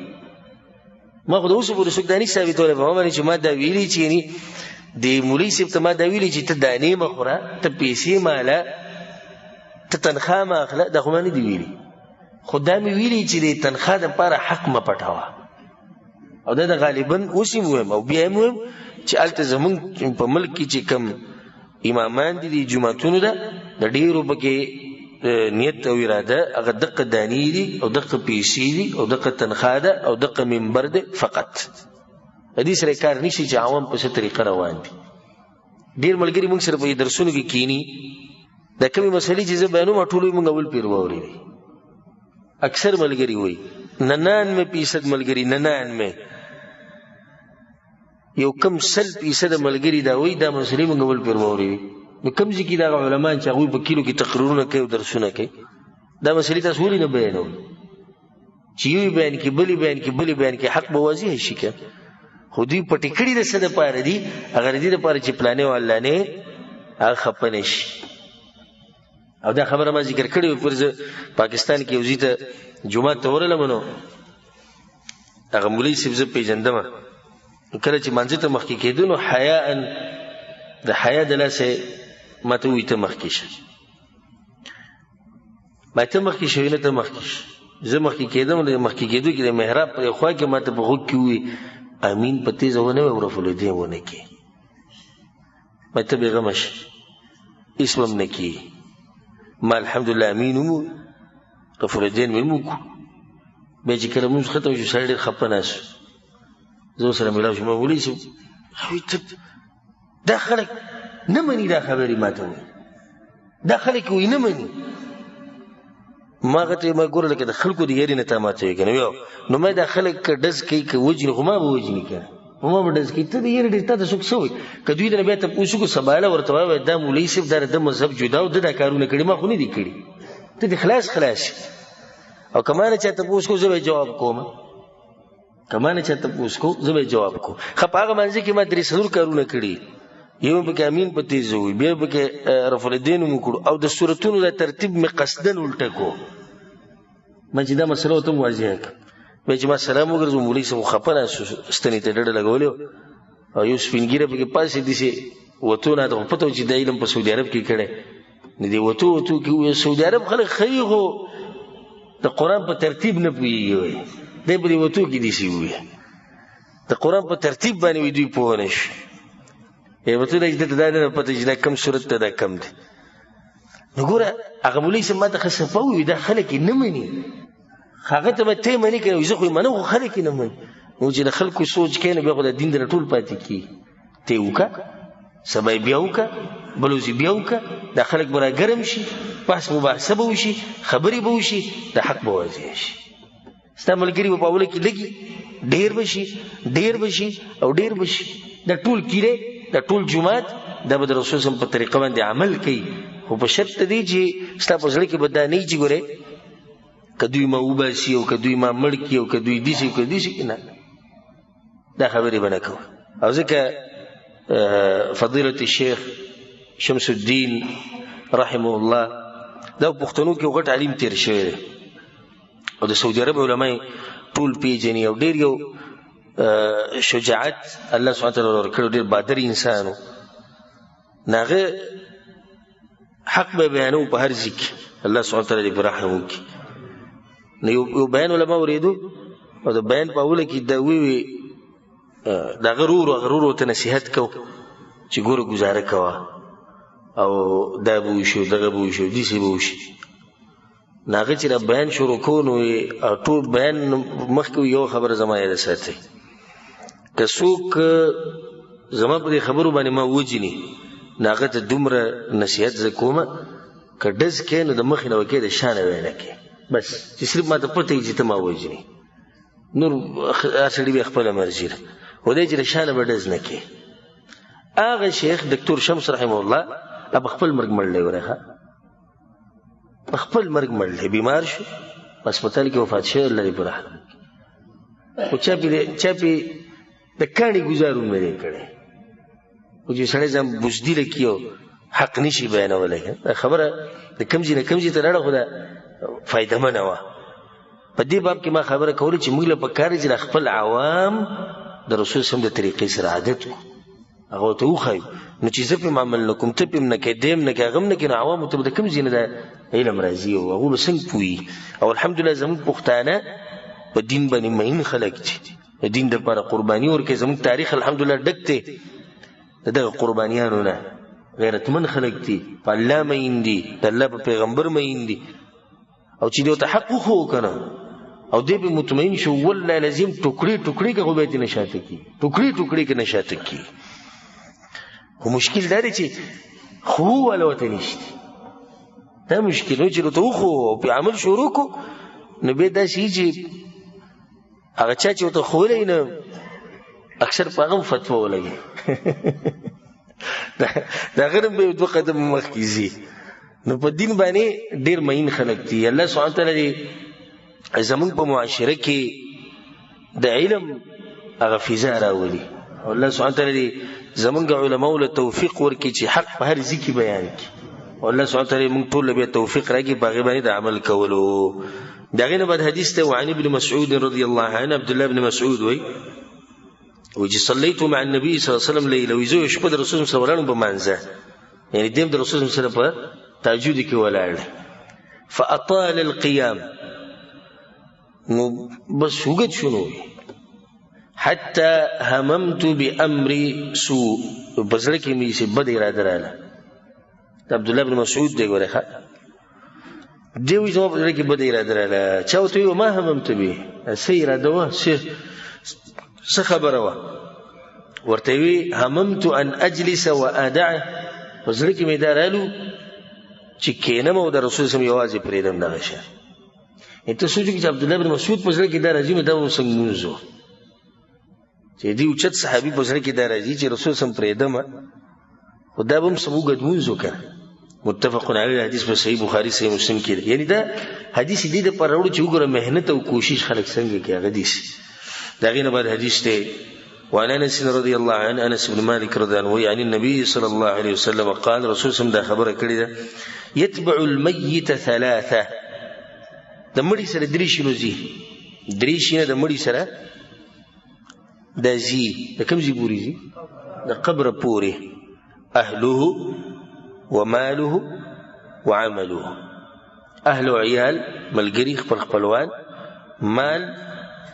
Speaker 1: ما خو د اوسه پورې څوک دا نه ثابتولی په ما باندې چې ما دا ویلي چې یعنې د مولوي صاحب ته ما دا ویلي چې ته دانې مه خوره ته پیسې ماله ته تنخوا مه اخله دا خو ما نه دي ویلي خو دا مې ویلي چې د تنخوا دپاره حق مه پټوه او دا د غالبا اوس یې ویم او بیا یې ویم چې هلته زمونږ په ملک کې چې کم امامان دي د جوماتونو ده د ډېرو پکې نیت او اراده هغه دقه دانې دي او دقه پیسې دي او دقه تنخوا ده او دقه منبر ده فقط د دې سره کار نشي چې عوام په څه طریقه روان دي ډېر ملګري موږ سره په درسونو کې کینی دا کومې مسلې چې زه بیانوم ټول موږ اول پیر واورېدې اکثر ملګري وایي 99% ملګري 99 یو کم 100% ملګري دا وایي دا مسلې موږ اول پیر واورېدې نو کوم ځای کې دغه علمان چې هغوی په کلیو کې تقریرونه کوي او درسونه کوي دا مسلې تاسو ولې نه بیانوئ چې یو بیان کړي بلې بیان کړي بلې بیان کړي حق به واضح شي که خو دوی پټې کړي د څه دپاره دي هغه د دې دپاره چې پلانې او علانې هغه خفه نه شي او دا خبره ما ذکر کړې وه پر زه پاکستان کې یو ځای ته جومات ته ورغلم نو هغه مولوي صاحب زه پېژندمه کله چې مانځه ته مخکې کېدو نو حیاء د حیا د لاسه ما ته وایي ته مخکې شه ما ته مخکې شوې نه ته مخکې شه زه مخکې کېدم د مخکې کېدو کې د محراب پرې خوا کې ما ته په غوږ کې ووایي امین په تیزه ونه وی او رفالدین ونه کې ما ته بېغمه شه هېڅ به م نه کېږي ما الحمدلله امین ومو رفالدین مې وموکړو بیا چې کله مونځ ختم شو سړی ډېر خفه ناست شو زه ورسره میلاو شوم مولوي صاحب دا خلک نه مني دا خبرې ما ته وایي دا خلک وایي نه مني ما هغه ته ما ګوره لکه د خلکو د یاري نه تا ما ته وایي که نه نو ما دا خلک که ډز کوي که وجني خو ما به وجني که خو ما به ډز کوي ته د یاري ډېر تا ته څوک څه وایي که دوی ته نه بیا تپوس وکړو سباله ورته وایي دا مولوي صاحب دا د مذهب جدا او ده دا کارونه کړي ما خو نه دي کړي ته دې خلاص او که ما نه چا تپوس کوو زه به یې جواب کوم که ما نه چا تپوس کوو زه به یې جواب کوم ښه په هغه منځ کې ما 3 کارونه کړي یو پکې امین په تیزه وي بیا پکې رفالدین مو کړو او د صورتونو د ترتیب مې قصدن الټه کو ما چې دا مسله ورته واضحه کړه بیا چې ما سلام وګرځو مولوي صاحب خفه ناست ستنې ته ډډه لګولې او یو سپین ږیره پکې پاسې داسې وتو نه ته خو پته و چې دا علم په سعودي عرب کې کړی نو دې وتو کې وویل سعودي عرب خلک ښایي خو د قرآن په ترتیب نه پوهېږي وایي دی په دې وتو کې داسې وویل د قرآن په ترتیب باندې وایي دوی پوه نه شي وتو نه چې دته دا نه پته چې دا کم صورت ته دا کم دی نو ګوره هغه مولوي صاحب ما ته ښه صفه ووایي دا خلک یې نه مني هغه ته به ته یې منې که نه زه خو یې منم خو خلک یې نه مني نو چې د خلکو سوچ کوي نو بیا خو د دین نه ټول پاتې کېږي ته یې وکړه سبا یې بیا وکړه بل ورځ یې بیا وکړه دا خلک به راګرم شي بحث مباحثه به وشي خبرې به وشي د حق به واضح شي ستا ملګري به په اوله کې لږي ډیر بشي او ډیر بشي. دا ټول کیره، دا ټول جمعات دا به د رسول سم په طریقه باندې عمل کوي، خو په شرط دی چې ستا په زړه کې به دا نه وي چې ګورې که دوی ما وباسي او که دوی ما مړ کړي او که دوی داسې که داسې، نه، دا خبرې به نه کوو. او ځکه فضیلة الشیخ شمس الدین رحمه الله دا پښتنو کې غټ عالم تیر شوی دی او د سعودي عرب علماء ټول پیژني او ډېر یو شجاعت الله سبحانه وتعالی ورکړو، ډېر بادر انسان و. هغه حق به بیانو په هر ځای کې، الله سبحانه وتعالی دې رحم وکړي. نو یو بیان علما اورېدو او د بیان په اوله کې دا وی دا غرور ته نصیحت کو چې ګوره گزاره کوه او دا به وشي دغه به وشي داسې به وشي. نو هغه چې دا بیان شروع کوو نو ټول بیان مخکې یو خبره زما یاده ساتئ، که څوک زما په دې خبرو باندې ما وجني نو هغه ته دومره نصیحت زه کومه که ډز کوې نو د مخې نه وکې د شانه وینا کوې، بس چې صرف ما ته پته وي چې ته ما وجني، نور هر سړي به خپله مرجي ده، خو دی چې د شانه به ډز نه کوې. هغه شیخ دکتور شمس رحمه الله په خپل مرګ مړلی ورخه، په خپل مرګ مړلی، بیمار شو په هسپتال کې وفات شوی، الله دې په رحم وکړي. خو چا پې د کاڼي ګزار هم نه دی کړی، خو چې سړی ځان بزدله کړي او حق نشي بیانولی، دا خبره د کوم ځای نه کوم ځای ته لاړه، خو دا فایدهمنه وه. په دې باب کې ما خبره کوله چې موږ له پکار دي چې خپل عوام د رسول سم د طریقې سره عادت کړو، هغه ته وښایو. نو چې زه پې عمل نه کوم، ته پې نه کوې، دی هم نه کوې، هغه هم نه کوي، نو عوامو ته به د کوم ځای نه دا علم راځي او هغوی به څنګه پوهي. او الحمدلله زموږ پښتانه په دین باندې مین خلک دي، د دین دپاره قرباني ورکوي. زموږ تاریخ الحمدلله ډک دی د دغه قربانیانو نه، غیرتمن خلک دي، په الله مین دي، د الله په پیغمبر مین دي. او چې دې ته حق وښوو که نه او دی به مطمئن شو، والله لازم ټوکړې که خو به یې نه شاته کړي، ټوکړې که نه شاته کړي. خو مشکل دا دی چې خو والا ورته نشته، دا مشکل و چې ورته وښوو او پې عمل شروع کړو نو بیا داسې وي چې هغه چا چې ورته ښوولی نه اکثر په هغه هم فتوا ولګي د هغه نه به یو دوه قدم مخکې ځي. نو په دین باندې ډېر مین خلک دي. الله سبحانه وتعالی دې زمونږ په معاشره کې د علم هغه فضا راولي، او الله سبحانه وتعالی دې زمونږ علماو له توفیق ورکړي چې حق په هر ځای کې بیان کړي، او الله سبحانه وتعالی موږ ټول له بیا توفیق راکړي په هغې باندې د عمل کولو. د هغې نه بعد حدیث دی وعن ابن مسعود رضی الله عنه، عبدالله بن مسعود وایي چې صلیت مع النبي صلی الله علیه وسلم لیله، وایي زه شپه د رسول سره ولاړم په مانځه، یعنې دیم د رسول سره په تهجد کې ولاړ، فاطال القیام، نو بس اوږد شو نو حتی هممت بامر سوء، په زړه کې مې چې بد اراده راغله. د عبدالله بن مسعود دی ګورې ښه، دی وایي زما په زړه کې بد اراده راغله. چا ورته ویل ما هممت به، څه اراده وه، څه خبره وه؟ ورته وی هممت ان اجلس وادعه، په زړه کې مې دا رالو چې کینم او د رسول سم یوازې پرېږدم دغه شی. ته سوچ وکړه چې عبدالله بن مسعود په زړه کې دا راځي، نو دا به څنګه لمونځ و چې دې اوچت صحابي په زړه کې دا راځي چې رسول سم پرېږدم، خو دا به هم څه اوږد لمونځ وکړه. متفق علیه حدیث په صحیح بخاري صحیح مسلم کې دی. یعنې دا حدیث دې دپاره راوړو چې وګوره محنت او کوشش خلک څنګه کوي. هغه حدیث د هغې نه بعد حدیث دی وعن انس رضی الله عنه، انس بن مالک رضی الله عنه عن النبي صلی الله علیه وسلم قال، رسول سم دا خبره کړې ده یتبع المیت ثلاثه، د مړي سره درې شینو ځي، درې شینه د مړي سره دا ځي. د کوم ځای پورې ځي؟ د قبره پورې. اهله وماله وعمله، اهل او عیال، ملګري، خپل خپلوان، مال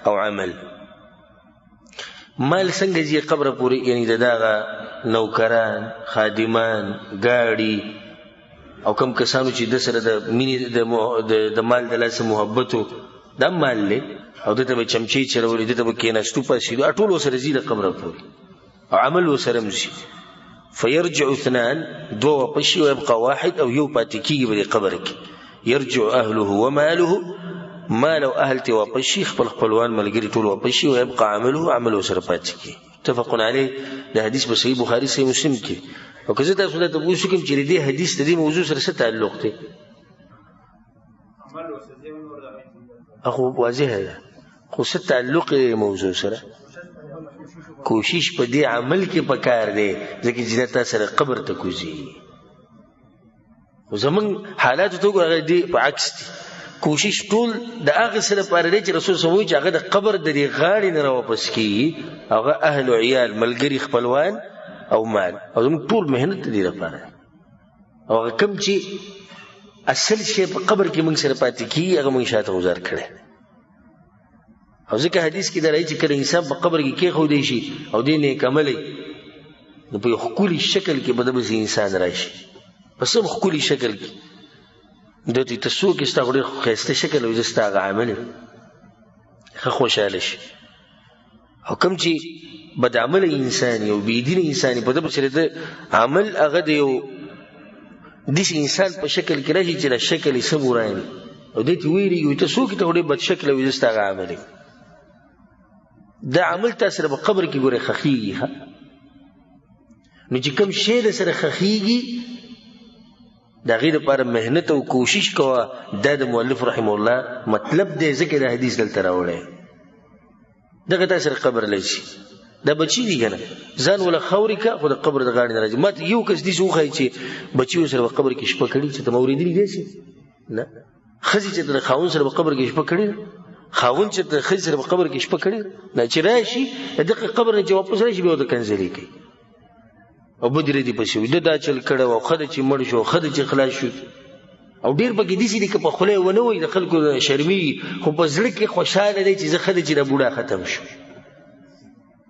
Speaker 1: او عمل. مال څنګه ځي قبره پورې؟ یعنی د دغه نوکران، خادمان، ګاډي او کم کسانو چې د سره د مینې د مال د لاسه محبتو، دا مال دی، او دته به چمچې چرولې، دته به کېناستو پاسېدو، ټول ورسره ځي د قبره پورې، او عمل ورسره هم ځي. فیرجع اثنان، دوه واپس شي، ویبقى واحد، او یو پاتې کېږي په دې قبر کې. یرجع اهله وماله مال او اهل ته واپس شي خپل خپلوان ملګری ټول واپس شي او يبقى عمله سره پاتې کی متفق علیه د حدیث په صحیح بخاری صحیح مسلم کې او که زه تاسو ته پوښتنه کوم چې دې حدیث ته دې موضوع سره څه تعلق دی اخو واضح ده خو څه تعلق موضوع سره کوشش په دې عمل کې پکار دی ځکه چې تاسو سره قبر ته کوزي زمون حالات ته وګورئ دي په عکس دي کوشش ټول د هغه سره پاره دی چې رسول سموي چې هغه د قبر د غاړې نه راوپس کی هغه اهل او عیال ملګری خپلوان او مال او زمون ټول مهنت دي لپاره او کوم چې اصل شی په قبر کې موږ سره پاتې کی هغه موږ شاته گزار کړي او ځکه حدیث کې دا راځي چې کله انسان په قبر کې خو دی شي او دې نیک عمل نو په خولي شکل کې بدبس انسان راشي پس په خولي شکل کې دوی تاسو کې ستاسو خسته شکل او ستاسو عمل خوشاله شي او کوم چې بد عمل انسان او بی دین انسان په دغه سره عمل هغه دی د انسان په شکل کې راځي چې د شکل یې سموراني او دې ویری یو تاسو کې ته وړي بد شکل او ستاسو عمل دا عمل تاسو په قبر کې ګوره خخيږي نو چې کوم شی د سره خخيږي دا غیر لپاره مهنت او کوشش کوه دا د مؤلف رحم الله مطلب دې ذکر د حدیث دلته راوړی دغه تاسو قبر لشي دا بچی دی کنه ځان ولا خوري کا خو د قبر د غاړې نه راځي ماته یو کس دي شو خای چې بچی سره په قبر کې شپه کړي چې ته موریدلی دی شي نه خزي چې د خاون سره په قبر کې شپه کړي خاون چې د خزي سره په قبر کې شپه کړي نه چې راشي دغه قبر نه چې واپس راشي به د کنځلې کوي او بدر دي پښې دا چل کړه او خد چې مړ شو خد چې خلاص شو او ډیر پکې دي چې په خله ونه وي د خلکو شرمي خو په زړه کې خوشاله دي چې زه خد چې د بوډا ختم شو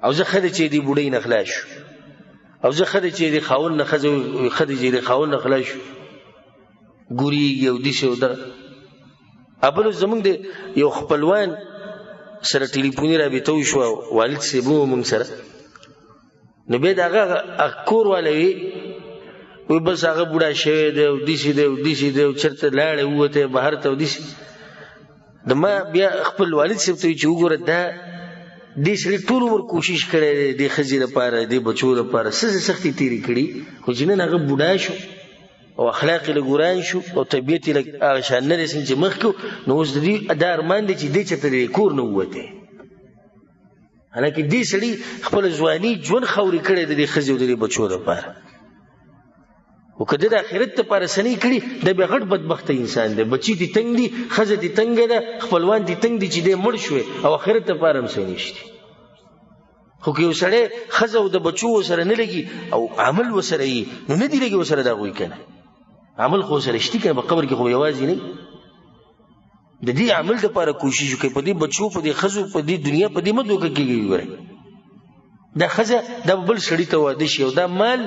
Speaker 1: او زه خد چې دی بوډۍ نه خلاص شو او زه خد چې دی خاون نه خد چې دی خاون نه خلاص شو ګوري یو دي شو دا ابل زمونږ د یو خپلوان سره ټلیفوني رابطه وشو والد سیبو مونږ سره نو به داغه کور والوي وي بس هغه بوډا شوی دی او دیسی دی چرته لاړې وته بهر ته دیسی د ما بیا خپل والد سیب ته چې وګوره دا دې سړي ټول عمر کوشش کړی دی د ښځې لپاره د بچو لپاره سختي تیری کړي خو چې نن هغه بوډا شو او اخلاق له ګوران شو او طبيعت له هغه شان نه رسېږي چې مخکې نو اوس د دې ادار مان دي چې دې چته د کور نه وته حالکه دې سړي خپل ځواني ژوند خوري کړی د دې ښځې او د بچو لپاره او کله د آخرت لپاره سنې کړي د به غټ بدبخت انسان دی بچی دي تنگ دي ښځه دي تنگ ده خپلوان دي تنگ دي چې دې مړ شوی او آخرت لپاره هم سنې نشته خو که یو سړی ښځه او د بچو سره نه لګي او عمل وسره یې نو نه دی لګي وسره دا غوي کنه عمل خو سره شتي کنه په قبر کې خو یوازې نه د دې عمل لپاره کوشش وکړي په دې بچو په دې ښځو په دې دنیا په دې مدو کې کېږي ګوره دا ښځه د بل سړی ته واده شي او دا مال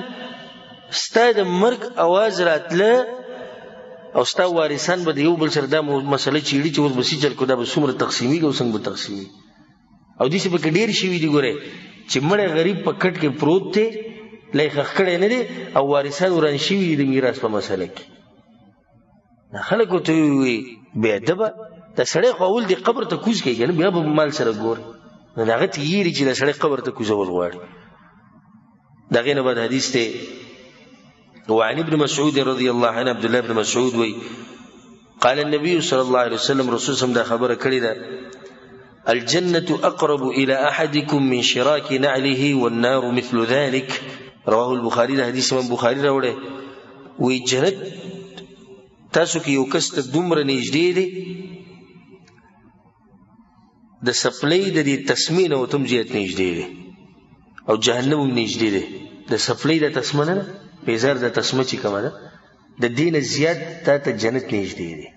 Speaker 1: ستا د مرګ اواز راتله او ستا وارثان به د یو بل سره دا مسله چیړي چې اوس به سي چل کو دا به څومره تقسیمي او څنګه به تقسیمي او دې څه به ډېر شوي دي ګوره چې مړی غریب په کټ کې پروت دی لای خخ کړی نه دی او وارثان وران شوي دي د میراث په مسله کې دا خلکو ته وي بې ادبه دا سړی خو اول دې قبر ته کوز کوي که نه بیا به مال سره ګوري نو د هغه ته یېري چې دا سړی قبر ته کوزول غواړي د هغې نه بعد حدیث دی وعن ابن مسعود رضي الله عنه عبد الله بن مسعود وي قال النبي صلى الله عليه وسلم رسول سم دا خبره کړې ده الجنة أقرب إلى أحدكم من شراك نعله والنار مثل ذلك رواه البخاري ده حدیث امام بخاری راوړی وی جنت تاسو کې یو کس ته دومره نږدې دی د سپلۍ د دې تسمې نه ورته هم زیات نږدې دی او جهنم هم نږدې دی د سپلۍ د تسمه نه پیزار د تسمه چې کومه ده د دې نه زیات تا ته جنت نږدې دی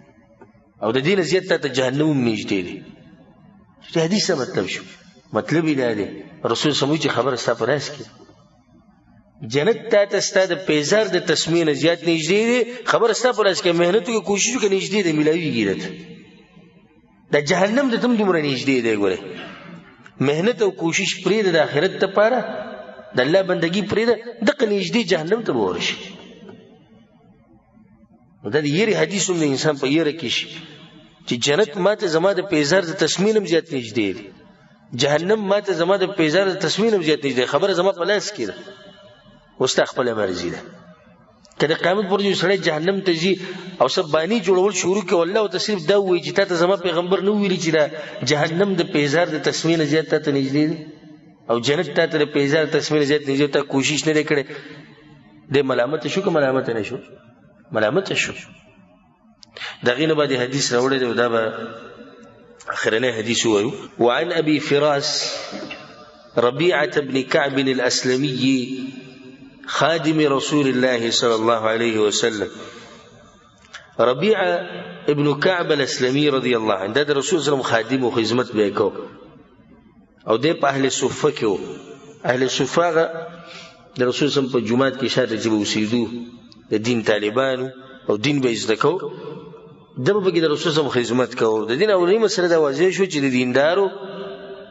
Speaker 1: او د دې نه زیات تا ته جهنم هم نږدې دی د حدیث څه مطلب شو مطلب یې دا دی رسول سموي چې خبره ستا په لاس کې جنت تا ته ستا د پیزار د تسمې نه زیات نږدې دی خبره ستا په لاس کې محنت وکړه کوشش وکړه نږدې دی میلاویږي درته د جهنم د تم دومره نږدې دی ګوره محنت او کوشش پرېږده د آخرت دپاره د الله بندګي پرېږده دغه نږدې جهنم ته به ورشي نو دا د یېرې حدیث هم د انسان په یېره کې شي چې جنت ماته زما د پیزار د تسمینم زیات نږدې دی، جهنم ماته زما د پیزار د تسمینم زیات نږدې، خبره زما په لاس کې ده، اوس تا خپله مرضي ده. که د قیامت پر ورځ سړی جهنم ته ځي او سب بانی جوړول شروع کړي، والله ورته صرف دا ووایي چې تا ته زما پیغمبر نه ویلي چې دا جهنم د پیزار د تسمینه زیات تا ته نږدې دی او جنت تا ته د پیزار د تسمینه زیات نږدې، تا کوشش نه دی کړی، دی ملامت شو که ملامت نه شو؟ ملامت شو. د هغې نه بعد حدیث راوړی دی، دا به اخرنی حدیث ووایو. وعن ابي فراس ربيعة بن كعب الأسلمي خادم رسول الله صلى الله عليه وسلم. ربيعة ابن كعب الأسلمي رضي الله عنه دا رسول صلى الله عليه وسلم خادم و خدمت به کو او دی په اهل صفه کې و. اهل صفه د رسول صلی الله علیه وسلم په جماعت کې شاته چې به اوسېدو د دین طالبانو او دین به زده کو، دغه پکې د رسول صلی الله علیه وسلم خدمت کو. د دین اولنی مسله دا واضح شو چې د دیندارو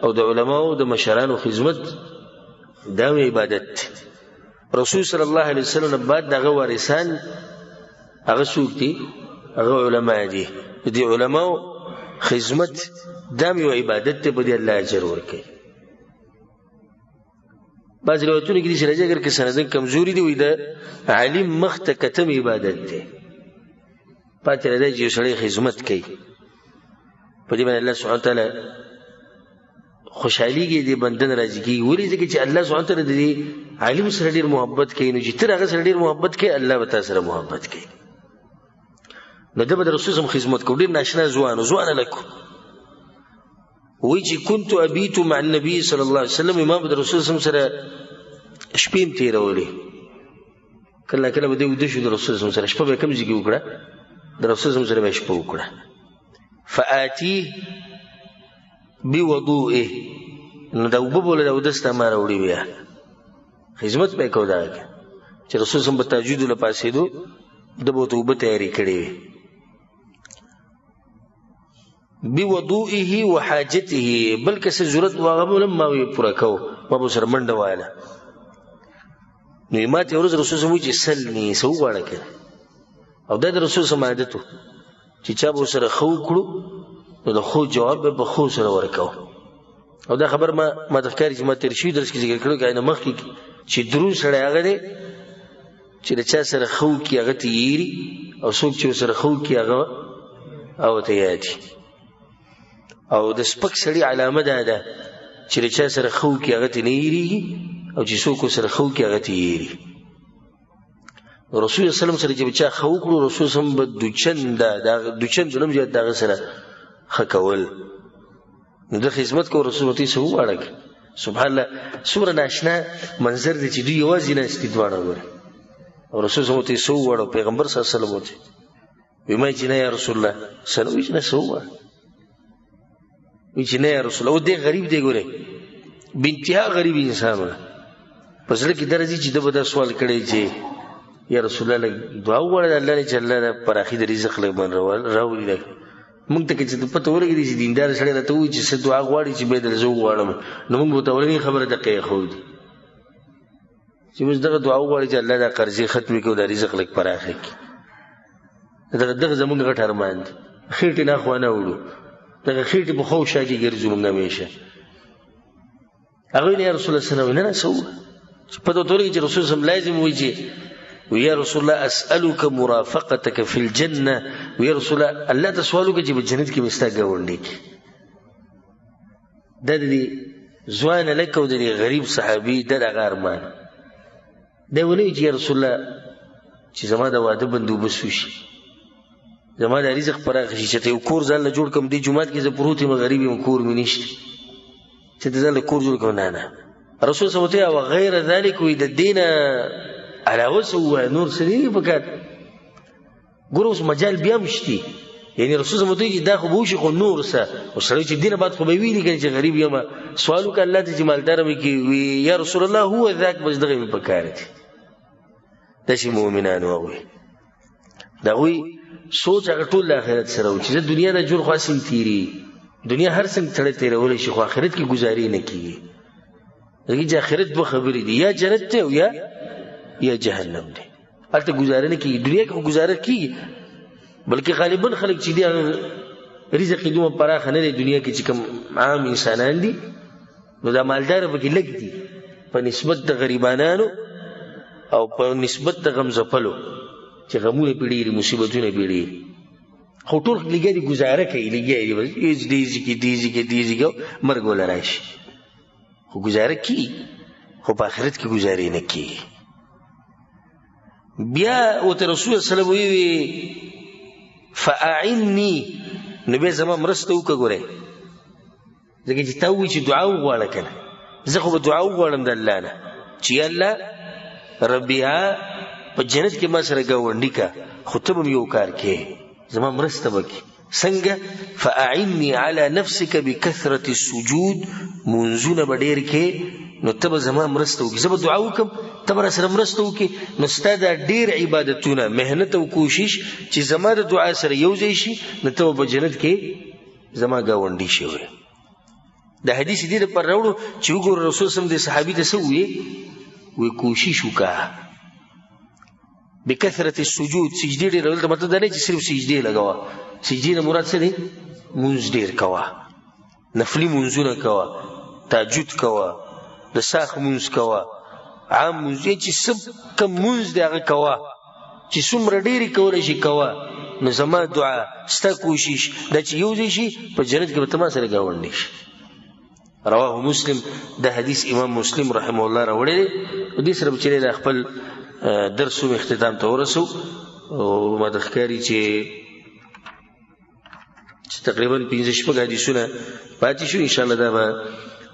Speaker 1: او د علماو د مشرانو خدمت دا عبادت. رسول صلی الله علیه وسلم بعد دغه وارثان هغه څوک دي؟ هغه علما دي. د دې علماو خدمت دا یو عبادت دی، په دې الله اجر ورکوي. بعض روایتونه کې دي چې راځي اگر که سندن کمزوري دي وي د عالم مخ ته کتم عبادت دی، پاتې راځي چې یو سړی خدمت کوي، په دې باندې الله سبحانه وتعالی خوشحاليږي، دې بندن راځي کېږي. ولې؟ ځکه چې الله سبحانه وتعالی د دې عالم سره ډېر محبت کوي، نو چې ته هغه سره ډېر محبت کوي الله به تا سره محبت کوي. نو ده به د رسول صلی خدمت کوو. ډېر ناشنا ځوان لکو وایي چې كنت ابیت مع النبي صلی الله علیه وسلم، ما به د رسول صلی سره شپې هم تېرولې، کله کله به دی ویده شو د رسول صلی سره، شپه به یې کوم ځای کې وکړه؟ د رسول صلی سره به یې شپه وکړه. فآتیه بوضوئه، نو دا اوبه بوله د اودس ته ما راوړي، بیا خدمت به یې کو. دا چې رسول صلی په تهجد له پاڅېدو ده به ورته اوبه تیارې کړې وي. بوضوئه وحاجته، بلکې څه ضرورت و هغه به ما پوره کو، ما به سره منډه وایله. نو ماته یو ورځ رسول صلی چې سلني څه وغواړه که، او دا د رسول صلی عادت و چې چا به ورسره ښه وکړو نو د خو جواب به خو سره ورکو. او دا خبر ما ته ښکاري چې ما تېر شوي درس کې ذکر کړو، که نه مخکې چې درون سړی هغه دی چې د چا سره ښه وکړي هغه ته یېري، او څوک چې ورسره ښه وکړي هغه او ته یادي. او د سپک سړي علامه دا ده چې د چا سره ښه وکړي هغه ته نه یېرېږي، او چې څوک ورسره ښه وکړي هغه ته یېري. رسول صلی الله علیه وسلم سره چې به چا ښه وکړو، رسول صلی الله علیه وسلم به دوچنده نم زیات د هغه سره ښه کول. نو د خدمت کو رسول ورته څه وغواړه. سبحان الله، څومره ناشنا منظر دی چې دوی یوازې ناستي دواړه ګوري، او رسول صلی الله علیه وسلم ورته څه وغواړه، پیغمبر صلی الله علیه وسلم ورته وایي ما چې نه یا رسول الله سلام، وایي چې نه څه وغواړه، وایي چې نه یا رسول الله. او دی غریب دی ګورئ، بانتها غریب انسان و، په زړه کې دا راځي چې ده به دا سوال کړی چې یا رسول الله لږ دعا وغواړه د الله نه چې الله پراخي د رزق لږ من راولي. موږ ته که چې پته ولګېدي چې دیندار سړی راته وایي چې څه دعا غواړي چې باید زه وغواړم، نو موږ ورته اولنۍ خبره دقه ایښودي چې موږ دغه دعا وغواړي چې الله دا قرضې ختمې کړي او دا رزق لږ پراخه کړي. دغه زموږ غټ ارمان دی، خېټې نه خوا نه وړو، دغه خېټې په خو شا کې ګرځو موږ همیشه. هغه ویل یا رسول الله صلی الله علیه وسلم نه څه ووایه چې پته ورته ولګي چې رسول صلی الله علیه وسلم لازم وایي چې ويا رسول الله اسألك مرافقتك في الجنة، ويا رسول الله الله ته سوال وکړي چې په جنت کې مې ستا ګاونډی کړي. دا د دې ځوان هلک او د دې غریب صحابي دا دغه ارمان دی. ونه وایي چې یا رسول الله چې زما د واده بندوبست وشي، زما د رزق پراخ شي، چې ته یو کور ځان له جوړ کړم، دې جومات کې زه پروت یم غریب یم، کور مې نشته، چې ته ځان له کور جوړ کړم. نه رسول صلی الله علیه وسلم او غیر ذلک وایي د دې نه علاوه څه ووایه، نور څه دی پکار. ګوره اوس مجال بیا هم شتي، یعنې رسول صلی الله علیه وسلم دا خو به وشي، خو نور څه او سړی چې دینه بعد خو به ویلي که چې غریب یم، سوال وکړه الله ته چې مالداره مې کړي، وي یا رسول الله هو ذاک، بس دغه مې پکار دي. داسې مؤمنان وهغوی د هغوی سوچ هغه ټول د آخرت سره و چې زه دنیا د جوړ خو هسې تېرېږي، دنیا هر څنګه سړی تېرولی شي، خو آخرت کې ګزارې نه کېږي. ځکه چې آخرت دوه خبرې دي، یا جنت دی او یا جهنم دی. هلته ګزاره نه کېږي، دنیا کې خو ګزاره کېږي، بلکې غالبا خلک چې دي رزق یې دومره پراخه نه دی دنیا کې چې کوم عام انسانان دي، نو دا مالداره پکې لږ دي په نسبت د غریبانانو او په نسبت د غمزپلو چې غمونه پې ډېري مصیبتونه پې ډېري. خو ټول لګیا دي ګزاره کوي، لګیا دي بس دیزي کې دیزي کې دیزي کې مرګ وله راشي، خو ګزاره کیي، خو په آخرت کې ګزارې نه کیږي. بیا ورته رسول صلی الله علیه وسلم ویلي فاعنی، نو بیا زما مرسته وکړه. ګورئ ځکه چې تا ووایي چې دعا وغواړه که نه، زه خو به دعا وغواړم د الله نه چې یا الله ربیا په جنت کې ما سره ګاونډي کا، خو ته به م یو کار کې زما مرسته وکړي. څنګه؟ فاعنی علی نفسک بکثرة السجود، منځونه به ډېر کې نو ته به زما مرسته وکړي، زه به دعا وکړم ته به راسره مرسته وکړي، نو ستا دا ډېر عبادتونه محنت او کوشش چې زما د دعا سره یو ځای شي، نو ته به په جنت کې زما ګاونډي شوی. دا حدیث دې لپاره راوړو چې وګوره رسول صلی الله علیه وسلم دې صحابي ته څه وی کوشش وکړه بکثرة السجود، سجدې ډېر دلته مطلب دا نه چې صرف سجدې لګوه، سجدې نه مراد څه دی؟ مونځ ډېر کوه، نفلي مونځونه کوه، تهجد کوه، د ساخ مونځ کوه، عام مونځ چې څه کوم مونځ دی هغه کوه، چې څومره ډېرې کولی شي کوه. نو زما دعا ستا کوشش دا چې یو ځای شي په جنت کې به ته ما سره ګاونډی شي. رواه مسلم، دا حدیث امام مسلم رحمه الله راوړی دی. دې سره به چې د خپل درس اختتام ته ورسو، او ما ته ښکاري چې تقریبا 15 حدیثونه پاتې شو. انشاءالله دا به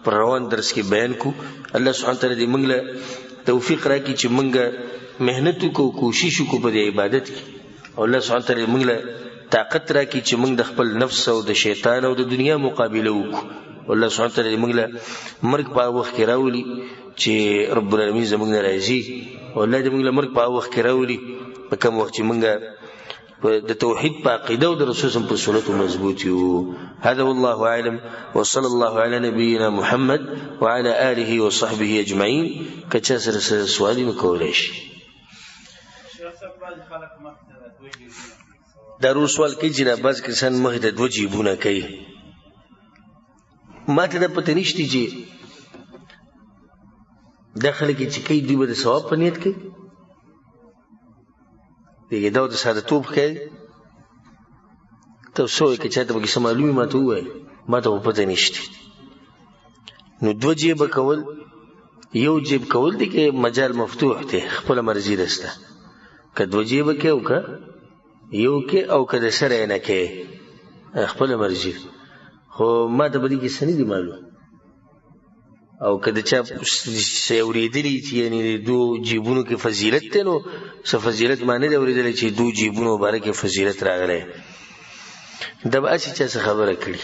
Speaker 1: پر روان درس کې بیان کو. الله سبحانه تعالی دې موږ له توفیق راکړي چې موږ محنت وکړو، کوشش وکړو په دې عبادت کې، او الله سبحانه تعالی موږ له طاقت راکړي چې موږ د خپل نفس او د شیطان او د دنیا مقابله وکړو. الله سبحانه تعالی موږ له مرګ په وخت کې راولي چې رب العالمین زموږ نه راضي، او الله دې موږ له مرګ په وخت کې راولي په کوم وخت چې موږ د توحید په عقیده او د رسول صلی الله علیه وسلم په سنت مضبوط یو. هذا والله اعلم وصلى الله على نبينا محمد وعلى آله وصحبه اجمعين. کچا سره سوالونه کولای شي. دا روز سوال کوي چې بعض کسان مخې ته دوه جیبونه کوي. ما ته دا پته نشته چې دا خلک چې کوي دوی به د ثواب په نیت کوي، دیگه دا د ساده‌توب کوي. ته څه وایې که چاته پکې څه معلوم وي ما ته ووایه، ما ته خو پته نشته. نو دوه جیبه کول، یو جیب کول دی که مجال مفتوح دی، خپله مرضي ده ستا، که دوه جیبه کې او که یو کې او که د سره یې نه کې خپله مرضي. خو ما ته په دې کې څه نه دي معلوم، او که د چا څه اورېدلي چې یعنې دو جیبونو کې فضیلت دی، نو څه فضیلت ما نه دی اورېدلی چې دو جیبونو باره کې فضیلت راغلی. دا به هسې چا څه خبره کړي،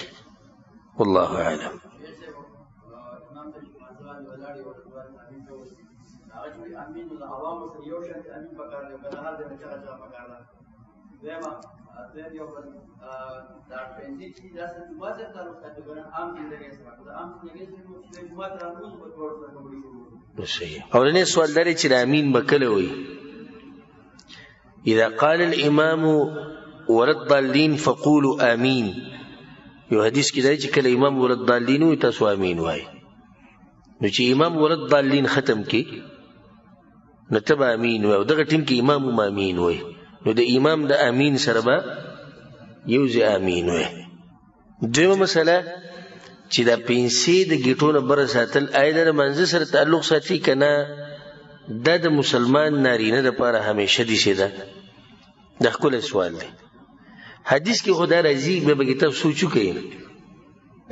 Speaker 1: والله اعلم. اولنی سوال داری چې د امین به کله وایي؟ اذا قال الامام ولا الضالين فقولوا امين. یو حدیث کې دی چې کله امام ولا الضالين وایي تاسو امین وایي. نو چې امام ولا الضالين ختم کې نو ته به امین وایي، او دغه ټیم کې امام هم امین وایي، نو د امام د امین سره به یو ځای امین وایي. دویمه مسله چې دا پنسې د ګیټو نه بره ساتل آیا د منځه سره تعلق ساتي که نه؟ دا د مسلمان نارینه دپاره همیشه داسې ده. دا ښکلی سوال دی. حدیث کې خو دا راځي، بیا به کتاب سوچ وکړئ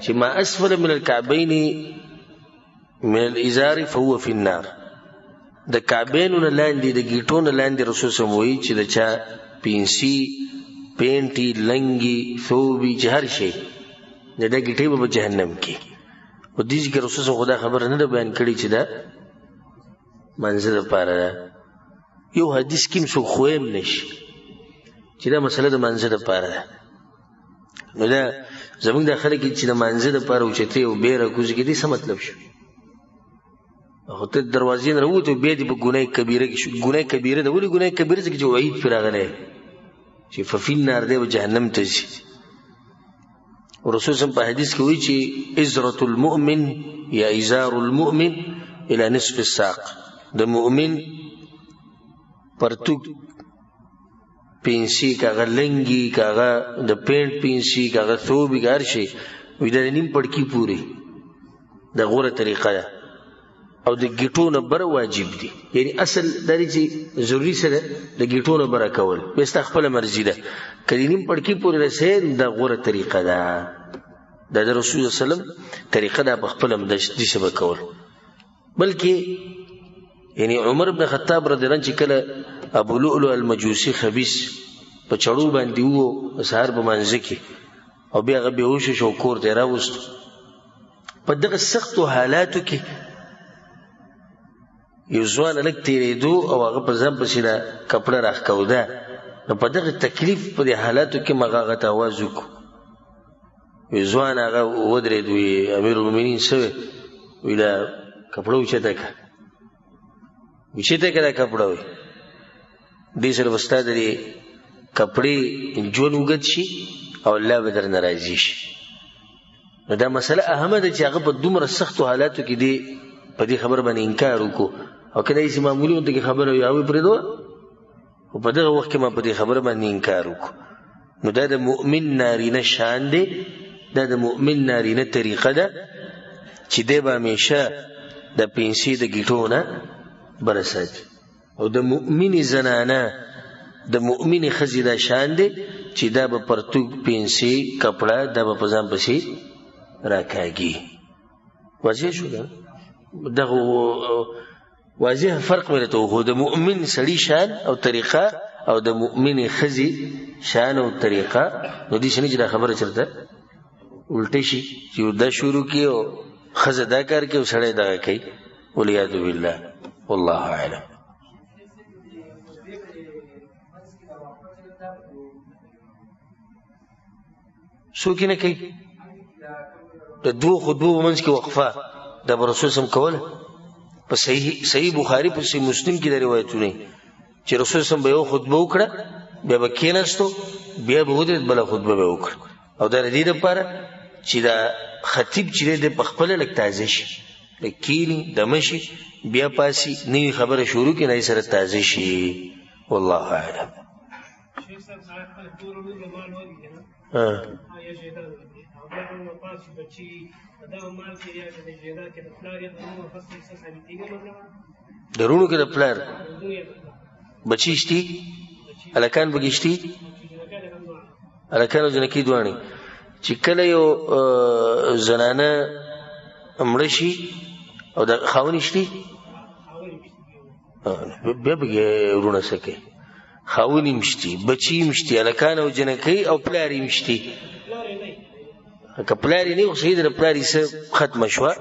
Speaker 1: چې ما اسفل من الکعبین من الازار فهو فی النار. د کعبینو نه لاندې د ګیټو نه لاندې رسول صلی الله علیه وسلم وایي چې د چا پنسي، پینټي، لنګي، ثوبي، چې هر شی د دا ګیټې به په جهنم کې. او دې کې رسول صلی الله علیه وسلم خو دا خبره نه ده بیان کړې چې دا منځه دپاره ده. یو حدیث کې هم څوک خویم نشي چې دا مسله د منځه دپاره ده. نو دا زموږ دا خلک چې د منځه دپاره اوچتې او بې راکوزي کې دې څه مطلب شو؟ خو ته دروازې نه راووتې بیا دې په ګناه کبیره کې شو. ګناه کبیره ده. ولې ګناه کبیره؟ ځکه چې وعید پرې راغلی چې ففي النار دی به جهنم ته ځي. رسول صلی په حدیث کې وایي چې ازرة المؤمن یا ازار المؤمن الى نصف الساق، د مؤمن پرتوک پینسی کاغه لنګي کاغه د پینټ پینسی کاغه ثوبي هر شي وي د نیم پړکی پوری د غوره طریقه ده او د ګیټو نه بر واجب دي، یعنی اصل د دې چې ضروری سره د ګیټو نه بر کول بس خپل مرزي ده، کله نیم پړکی پوری رسې د غوره طریقه ده، د رسول الله سلام طریقه ده په خپل د دې سبا کول. بلکې یعنی عمر بن خطاب رضی الله عنه چې کله ابو لؤلؤ المجوسی خبيث په چړو باندې وو سحر په منځ کې او بیا غبي وشو شو کور ته راوست، په دغه سختو حالاتو کې یو ځوان لک تیرېدو او هغه په ځم پسې دا کپړه راښکوده، نو په دغه تکلیف په دې حالاتو کې مغه هغه ته آواز وکړو، یو ځوان هغه ودرېد وي امیر المؤمنین سوی وی دا کپړه اوچته کړه، اوچته کړه کپړه وي دې سره به ستا د دې کپړې ژوند اوږد شي او الله به درنه راضي شي. نو دا مسله اهمه ده چې هغه په دومره سختو حالاتو کې دی په دې خبر باندې انکار وکړو، او کله یې معمولی ونته کې خبره وي هغه پرېږدو، او په دغه وخت کې ما په دې خبره باندې انکار وکړو. نو دا د مؤمن نارینه شان دی، دا د مؤمن نارینه طریقه ده چې دی به همیشه د پنسي د ګیټو نه بره ساتي، او د مؤمن زنانه د مؤمن ښځې دا شان دی چې دا به پرتوګ پنسي کپړه دا به په ځان پسې راکاږي. واضح شو ده دغه واضح فرق مې راته وښود، د مؤمن سړي شان او طریقه او د مؤمن ښځې شان او طریقه. نو دې شنه چې دا خبره چرته الټه شي چې دا شروع کړي او ښځه دا کار کوي او سړی دغه کوي، والعیاذ بالله، والله اعلم. څوک نه کوي د دوه خطبو منځ کې وقفه د رسول سم کوله. په صحیح بخاری په صحیح مسلم کې د روایتونه چې رسول سم به یو خطبه وکړه بیا به کېناستو بیا به ودرېد بله خطبه به وکړه، او دا د دې دپاره چې دا خطیب چې دی په خپله لږ تازه شي، لږ کښېني دمه شي بیا پاسي نوي خبره شروع کړي نه سره تازه شي. والله اعلم. درونو کې د پلار بچی شتي هلکان پکې شتي، هلکان او جنکۍ دواړې، چې کله یو زنانه مړه شي او د خاوند شتي بیا پکې وروڼه څه کوي، خاوند هم شتي بچي هم شتي هلکان او جنکۍ او پلار هم شتي. که پلاری نه خو د پلاری څه ختمه شوه،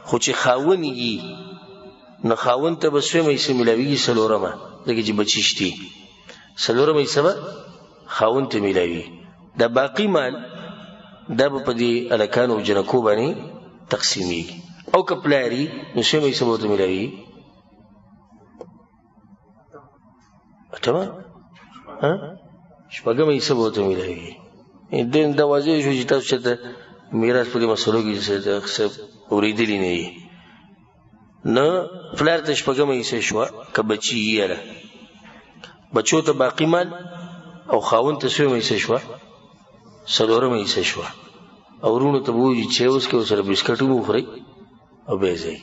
Speaker 1: خو چې خاوند یي نو خاوند ته به څومره حصه میلاویږي؟ څلورمه، ځکه چې بچي شتي څلورمه حصه به خاوند ته میلاوي. دا باقي مال دا به په دې هلکانو او جنکو باندې تقسیمیږي، او که پلاری نو څومره حصه به ورته میلاوي؟ تمام شپږمه حصه به ورته میلاوي. دا واضح شو چې تاسو چېرته میراث په دې مسلو کې څه اورېدلي نه یي. نه پلار ته شپږمه حصه شوه، که بچي یې بچو ته باقي مال، او خاوند ته څومره حصه شوه؟ څلورمه حصه شوه، او وروڼو ته به ووایي چې اوس کې ورسره بسکټ هم وخورئ او بیا ځئ.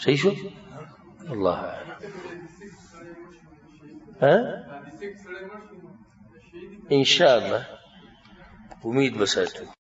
Speaker 1: صحیح شو؟ الله اعلم. انشاءالله امید بساتو.